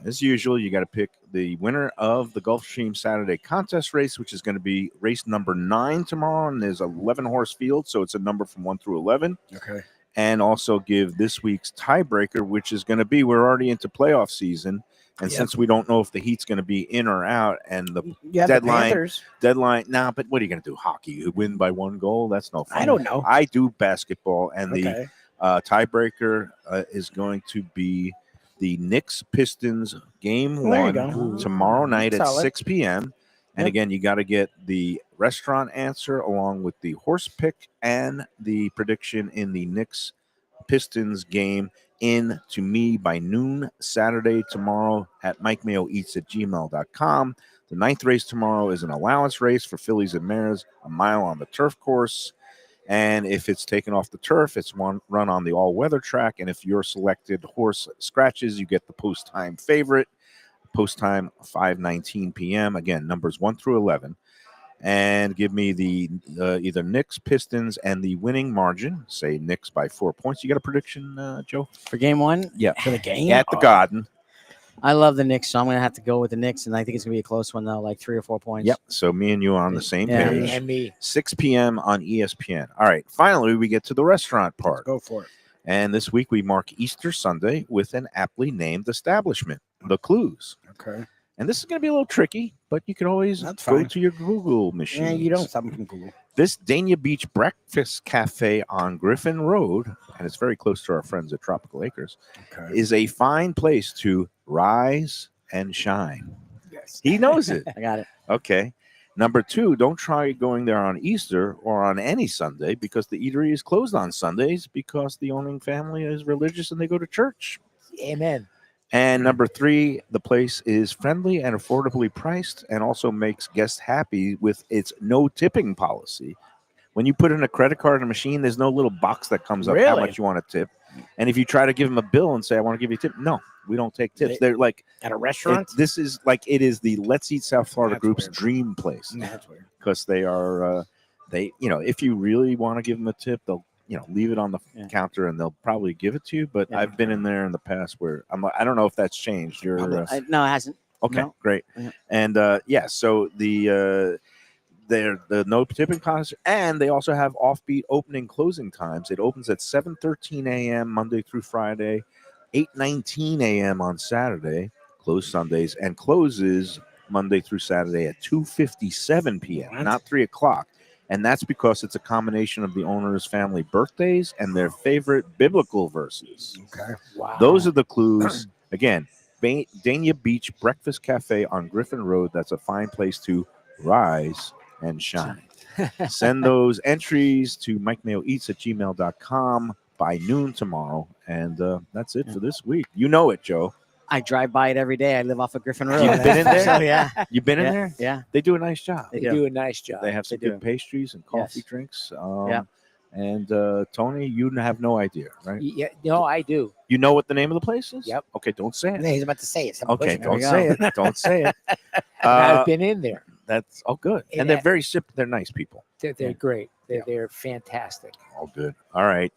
S4: as usual, you got to pick the winner of the Gulfstream Saturday contest race, which is going to be race number 9 tomorrow, and there's 11 horse field, so it's a number from 1 through 11.
S6: Okay.
S4: And also give this week's tiebreaker, which is going to be, we're already into playoff season. And
S6: Yep.
S4: since we don't know if the heat's going to be in or out, and the
S6: You have
S4: Deadline.
S6: the Panthers.
S4: deadline, but what are you going to do? Hockey, you win by 1 goal? That's no fun.
S6: I don't know.
S4: I do basketball, and
S6: Okay.
S4: the tiebreaker is going to be the Knicks Pistons game
S6: There you
S4: 1
S6: go.
S4: tomorrow night at
S6: Solid.
S4: 6 p.m. And
S6: Yep.
S4: again, you got to get the restaurant answer along with the horse pick and the prediction in the Knicks Pistons game. in to me by noon Saturday tomorrow at mikemayoeats@gmail.com. The 9th race tomorrow is an allowance race for fillies and mares, a mile on the turf course. And if it's taken off the turf, it's one run on the all-weather track. And if your selected horse scratches, you get the post-time favorite. Post time 5:19 p.m. Again, numbers 1 through 11. And give me the either Knicks, Pistons, and the winning margin. Say Knicks by 4 points. You got a prediction, Joe?
S7: For game one?
S4: Yeah.
S6: For the game?
S4: At the Garden.
S7: I love the Knicks, so I'm going to have to go with the Knicks, and I think it's going to be a close one, though, like 3 or 4 points.
S4: Yep. So me and you are on the same
S7: Yeah.
S4: page.
S5: And me.
S4: 6 p.m. on ESPN. All right. Finally, we get to the restaurant part.
S6: Go for it.
S4: And this week we mark Easter Sunday with an aptly named establishment, The Clues.
S6: Okay.
S4: And this is going to be a little tricky, but you can always
S6: That's
S4: go
S6: fine.
S4: to your Google machine.
S6: Yeah, you don't stop from Google.
S4: This Dania Beach Breakfast Cafe on Griffin Road, and it's very close to our friends at Tropical Acres,
S6: Okay.
S4: is a fine place to rise and shine.
S6: Yes.
S4: He knows it.
S7: I got it.
S4: Okay. Number 2, don't try going there on Easter or on any Sunday because the eatery is closed on Sundays because the owning family is religious and they go to church.
S5: Amen.
S4: And number 3, the place is friendly and affordably priced and also makes guests happy with its no tipping policy. When you put in a credit card in a machine, there's no little box that comes up how
S6: Really?
S4: much you want to tip. And if you try to give them a bill and say, I want to give you a tip, no, we don't take tips. They're like,
S6: At a restaurant?
S4: this is like, it is the Let's Eat South Florida
S6: That's
S4: group's
S6: weird.
S4: dream place
S6: That's weird.
S4: because they are, if you really want to give them a tip, they'll, leave it on the
S7: Yeah.
S4: counter and they'll probably give it to you. But
S7: Yeah.
S4: I've been in there in the past where I'm like, I don't know if that's changed. You're,
S6: Probably.
S7: No, it hasn't.
S4: okay,
S7: No.
S4: great.
S7: Yeah.
S4: And so the the no tipping concert, and they also have offbeat opening closing times. It opens at 7:13 a.m. Monday through Friday, 8:19 a.m. on Saturday, closed Sundays, and closes Monday through Saturday at 2:57 p.m.
S6: What?
S4: Not 3 o'clock. And that's because it's a combination of the owner's family birthdays and their favorite biblical verses.
S6: Okay.
S5: Wow.
S4: Those are the clues. Again, Dania Beach Breakfast Cafe on Griffin Road. That's a fine place to rise and shine. Send those entries to mikemayoeats@gmail.com by noon tomorrow. And that's it for this week. You know it, Joe.
S7: I drive by it every day. I live off of Griffin Road.
S4: You've been in there?
S7: So, yeah.
S4: You've been in
S7: Yeah.
S4: there?
S7: Yeah.
S4: They do a nice job.
S5: They
S7: do.
S5: do a nice job.
S4: They have some
S7: They
S4: good
S7: do.
S4: pastries and coffee
S7: Yes.
S4: drinks.
S7: Yeah.
S4: And Tony, you have no idea, right?
S5: Yeah, no, I do.
S4: You know what the name of the place is?
S5: Yep.
S4: Okay, don't say it.
S6: Yeah, he's about to say it. So
S4: Okay,
S6: push it.
S4: don't
S7: we go.
S4: say it. Don't say it.
S5: I've been in there.
S4: That's all good.
S5: Yeah.
S4: And they're very they're nice people.
S5: They're great.
S4: Yeah.
S5: They're fantastic.
S4: All good. All right.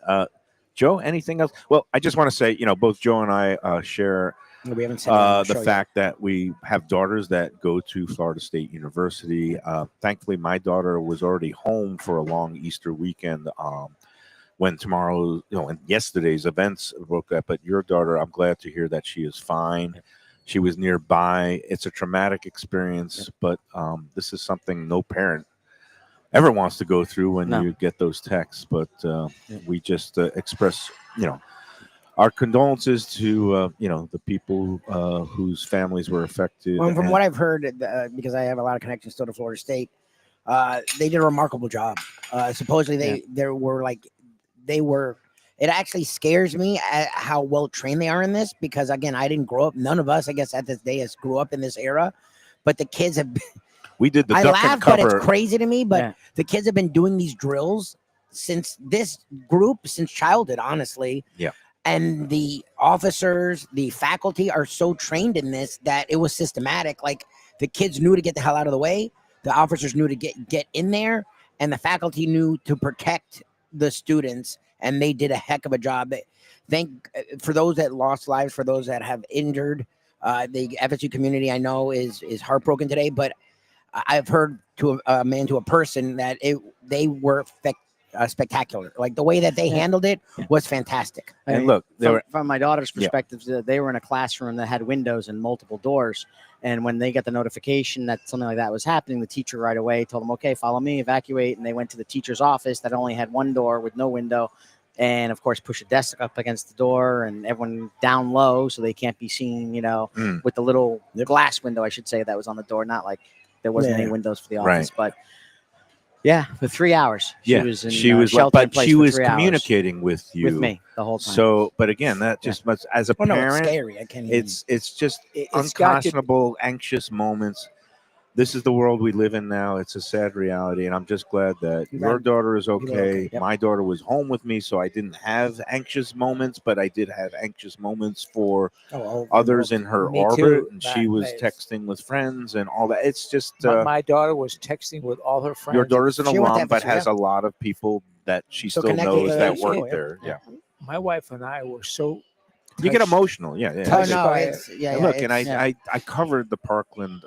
S4: Joe, anything else? Well, I just want to say, both Joe and I share
S6: We haven't said it on
S4: the
S6: show yet.
S4: fact that we have daughters that go to Florida State University. Thankfully, my daughter was already home for a long Easter weekend when tomorrow, and yesterday's events broke up. But your daughter, I'm glad to hear that she is fine. She was nearby. It's a traumatic experience, but this is something no parent ever wants to go through when
S7: No.
S4: you get those texts. But we just express, our condolences to the people whose families were affected.
S6: Well, from
S4: and-
S6: what I've heard, because I have a lot of connections still to Florida State, they did a remarkable job. Supposedly, they were. It actually scares me at how well trained they are in this because, again, I didn't grow up. None of us, I guess, at this day has grew up in this era. But the kids have.
S4: we did the
S6: I
S4: duck
S6: laugh,
S4: and
S6: but
S4: cover.
S6: it's crazy to me. But
S7: Yeah.
S6: the kids have been doing these drills since childhood, honestly.
S4: Yeah.
S6: And the officers, the faculty are so trained in this that it was systematic. Like the kids knew to get the hell out of the way, the officers knew to get in there, and the faculty knew to protect the students. And they did a heck of a job. Thank for those that lost lives, for those that have injured. The FSU community, I know, is heartbroken today. But I've heard to a man, to a person, that they were spectacular. Like the way that they handled it was fantastic.
S7: I
S4: And
S7: mean,
S4: look, they
S7: from,
S4: were
S7: from my daughter's
S4: Yeah.
S7: perspective, they were in a classroom that had windows and multiple doors. And when they got the notification that something like that was happening, the teacher right away told them, okay, follow me, evacuate. And they went to the teacher's office that only had one door with no window. And of course, push a desk up against the door and everyone down low so they can't be seen,
S4: Mm.
S7: with the little glass window, I should say, that was on the door. Not like there wasn't
S6: Yeah.
S7: any windows for the
S4: Right.
S7: office, but Yeah, for 3 hours.
S4: Yeah,
S7: She was in
S4: she was
S7: shelter in
S4: but
S7: place
S4: she
S7: for
S4: was
S7: 3 hours
S4: communicating with you
S7: with me the whole time.
S4: So, but again, that just must, as a
S6: Oh no, it's
S4: parent,
S6: scary. I can't even.
S4: it's just
S5: It's got to
S4: unconscionable, anxious moments. This is the world we live in now. It's a sad reality, and I'm just glad that
S6: You're
S4: your
S6: right.
S4: daughter is
S6: You were okay,
S4: okay.
S6: yep.
S4: My daughter was home with me, so I didn't have anxious moments, but I did have anxious moments for
S6: Oh,
S4: others in her
S5: Me
S4: orbit,
S5: too,
S4: and she was
S5: Maeve.
S4: texting with friends and all that. It's just
S5: my daughter was texting with all her friends.
S4: your daughter's an
S6: She went
S4: alum,
S6: there for
S4: but
S6: free,
S4: has
S6: yeah.
S4: a lot of people that she
S6: So
S4: still
S6: connected
S4: knows
S6: to
S4: that
S6: the
S4: work
S6: school, yeah.
S4: there. Yeah.
S5: My wife and I were so
S4: You get
S5: touched.
S4: emotional, yeah.
S6: Oh
S5: Touched
S6: no,
S5: by
S6: it's
S4: And
S6: yeah.
S4: look, and
S6: it's,
S4: I covered the Parkland,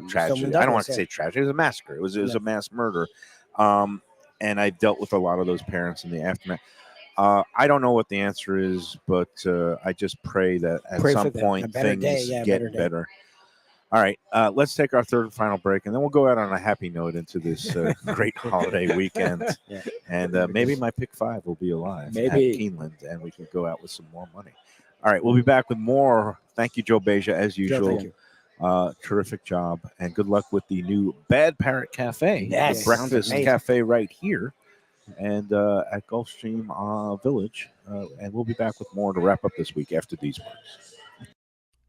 S4: tragedy. I don't want
S6: Douglas,
S4: to say
S6: yeah.
S4: tragedy. It was a massacre. It was
S6: Yeah.
S4: a mass murder, and I dealt with a lot of those parents in the aftermath. I don't know what the answer is, but I just pray that at
S5: Pray for
S4: some
S5: them.
S4: point
S6: A better
S4: things
S6: day, yeah,
S4: get
S6: better day.
S4: better. All right, let's take our third and final break, and then we'll go out on a happy note into this great holiday weekend.
S7: Yeah.
S4: And maybe my pick five will be alive
S5: Maybe.
S4: at Keeneland, and we can go out with some more money. All right, we'll be back with more. Thank you, Joe Beja, as usual.
S6: thank you.
S4: Terrific job, and good luck with the new Bad Parrot Cafe,
S6: Yes.
S4: the breakfast
S6: Sounds amazing.
S4: cafe right here, and at Gulfstream Village. And we'll be back with more to wrap up this week after these words.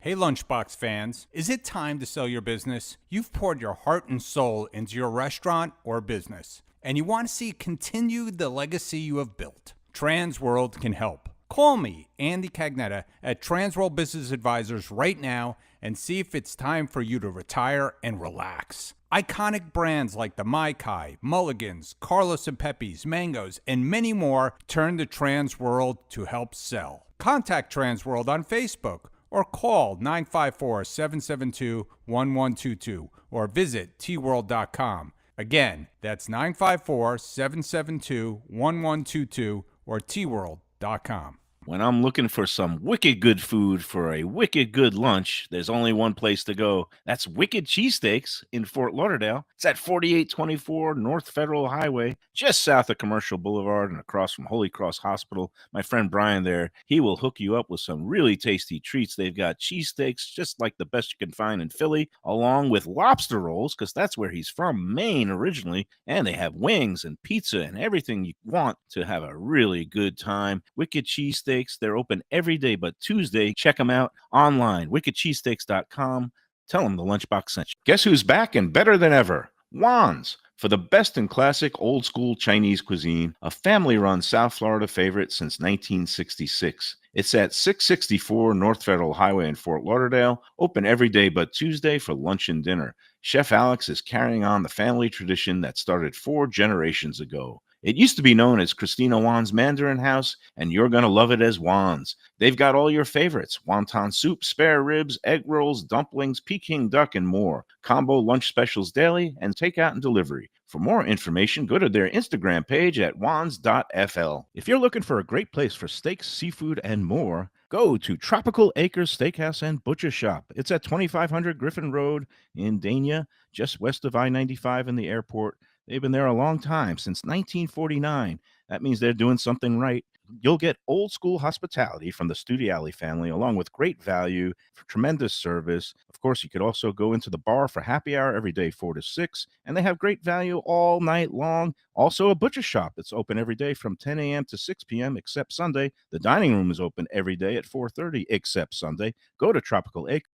S8: Hey Lunchbox fans, is it time to sell your business? You've poured your heart and soul into your restaurant or business, and you want to see continue the legacy you have built. Transworld can help. Call me, Andy Cagnetta, at Transworld Business Advisors right now and see if it's time for you to retire and relax. Iconic brands like the Mai Kai, Mulligans, Carlos and Pepe's, Mangoes, and many more turn to Transworld to help sell. Contact Transworld on Facebook or call 954-772-1122 or visit tworld.com. Again, that's 954-772-1122 or tworld.com.
S9: When I'm looking for some wicked good food for a wicked good lunch, there's only one place to go. That's Wicked Cheesesteaks in Fort Lauderdale. It's at 4824 North Federal Highway, just south of Commercial Boulevard and across from Holy Cross Hospital. My friend Brian there, he will hook you up with some really tasty treats. They've got cheesesteaks, just like the best you can find in Philly, along with lobster rolls, because that's where he's from, Maine originally. And they have wings and pizza and everything you want to have a really good time. Wicked Cheesesteaks. They're open every day but Tuesday. Check them out online, wickedcheesesteaks.com. Tell them the Lunchbox sent you. Guess who's back and better than ever? Juan's. For the best in classic old school Chinese cuisine, a family-run South Florida favorite since 1966. It's at 664 North Federal Highway in Fort Lauderdale, open every day but Tuesday for lunch and dinner. Chef Alex is carrying on the family tradition that started 4 generations ago. It used to be known as Christina Juan's Mandarin House, and you're going to love it as Juan's. They've got all your favorites: wonton soup, spare ribs, egg rolls, dumplings, Peking duck, and more. Combo lunch specials daily and takeout and delivery. For more information, go to their Instagram page at wans.fl. If you're looking for a great place for steaks, seafood, and more, go to Tropical Acres Steakhouse and Butcher Shop. It's at 2500 Griffin Road in Dania, just west of I-95 and the airport. They've been there a long time, since 1949. That means they're doing something right. You'll get old school hospitality from the Studiali family, along with great value, for tremendous service. Of course, you could also go into the bar for happy hour every day, 4 to 6, and they have great value all night long. Also, a butcher shop that's open every day from 10 a.m. to 6 p.m., except Sunday. The dining room is open every day at 4:30, except Sunday. Go to Tropical Acres.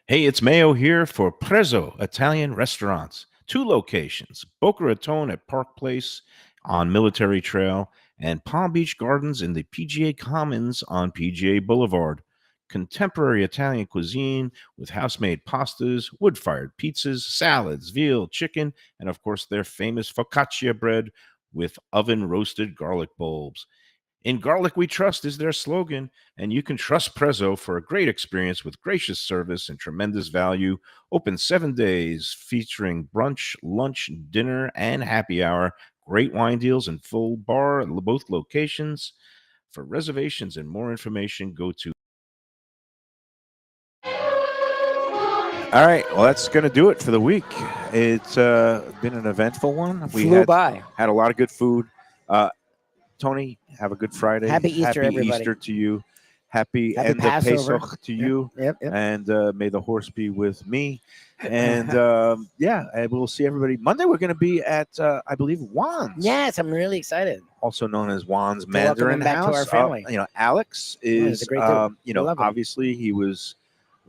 S9: Hey, it's Mayo here for Prezzo Italian Restaurants. 2 locations, Boca Raton at Park Place on Military Trail and Palm Beach Gardens in the PGA Commons on PGA Boulevard. Contemporary Italian cuisine with house-made pastas, wood-fired pizzas, salads, veal, chicken, and of course their famous focaccia bread with oven-roasted garlic bulbs. In Garlic We Trust is their slogan, and you can trust Prezzo for a great experience with gracious service and tremendous value. Open 7 days, featuring brunch, lunch, dinner, and happy hour. Great wine deals and full bar at both locations. For reservations and more information, go to...
S4: All right, well, that's going to do it for the week. It's been an eventful one. We
S5: Flew by.
S4: had a lot of good food. Tony, have a good Friday.
S6: Happy Easter, everybody.
S4: Easter to you. Happy
S6: Happy
S4: end of
S6: Passover.
S4: Pesach to you,
S6: Yep. Yep.
S4: and may the horse be with me. And yeah, and we'll see everybody Monday. We're going to be at I believe Juan's,
S6: Yes, I'm really excited.
S4: also known as Juan's
S6: welcome
S4: Mandarin
S6: him back to
S4: House.
S6: our family.
S4: Alex
S6: he's
S4: is
S6: a great dude.
S4: you
S6: We
S4: know,
S6: love him.
S4: obviously he was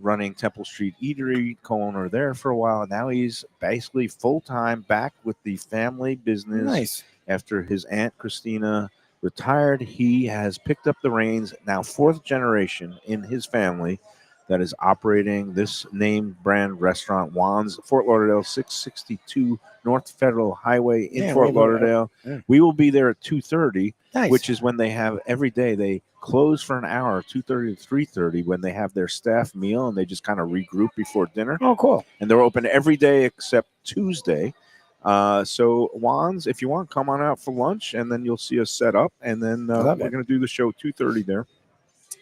S4: running Temple Street Eatery, co-owner there for a while. Now he's basically full-time back with the family business.
S6: Nice.
S4: After his aunt Christina retired, he has picked up the reins. Now, fourth generation in his family that is operating this name brand restaurant, Juan's, Fort Lauderdale, 662 North Federal Highway in
S6: Yeah,
S4: Fort Lauderdale.
S6: yeah.
S4: We will be there at 2:30,
S6: Nice.
S4: which is when they have every day. They close for an hour, 2:30 to 3:30, when they have their staff meal, and they just kind of regroup before dinner.
S6: Oh, cool.
S4: And they're open every day except Tuesday. So Juan's, if you want, come on out for lunch, and then you'll see us set up, and then we're
S6: love it.
S4: going to do the show 2:30 there.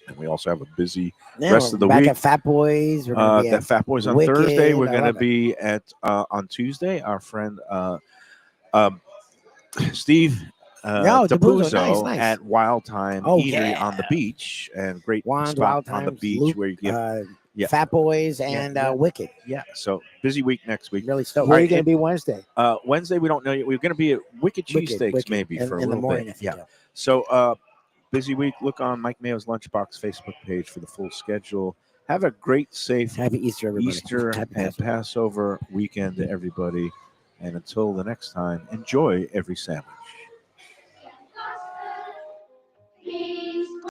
S4: And we also have a busy
S6: Yeah,
S4: rest
S6: we're
S4: of the
S6: back
S4: week.
S6: at Fat Boys. We're gonna be
S4: That
S6: at
S4: Fat Boys on
S6: Wicked.
S4: Thursday. We're
S6: I
S4: going to
S6: love it.
S4: be at on Tuesday. Our friend Steve
S6: No, DeBuzzo,
S4: DeBuzzo
S6: nice.
S4: at Wild Time
S6: Oh,
S4: Eatery
S6: yeah.
S4: on the beach, and great
S6: Juan's,
S4: spot
S6: Wild
S4: on the
S6: Times,
S4: beach
S6: Luke,
S4: where you get yeah.
S6: Fat Boys, and
S4: yeah.
S6: Wicked.
S4: Yeah, so busy week next week.
S6: Really stoked.
S5: Where are you
S4: right,
S5: going to
S4: and-
S5: be Wednesday?
S4: Wednesday, we don't know yet. We're going to be at Wicked Cheesesteaks
S6: Wicked.
S4: maybe for a
S6: in the
S4: little
S6: morning.
S4: bit.
S6: I think,
S4: Yeah. So busy week. Look on Mike Mayo's Lunchbox Facebook page for the full schedule. Have a great, safe
S6: Happy Easter, everybody.
S4: Easter
S6: Happy
S4: and
S6: Passover.
S4: Passover weekend to everybody. And until the next time, enjoy every sandwich.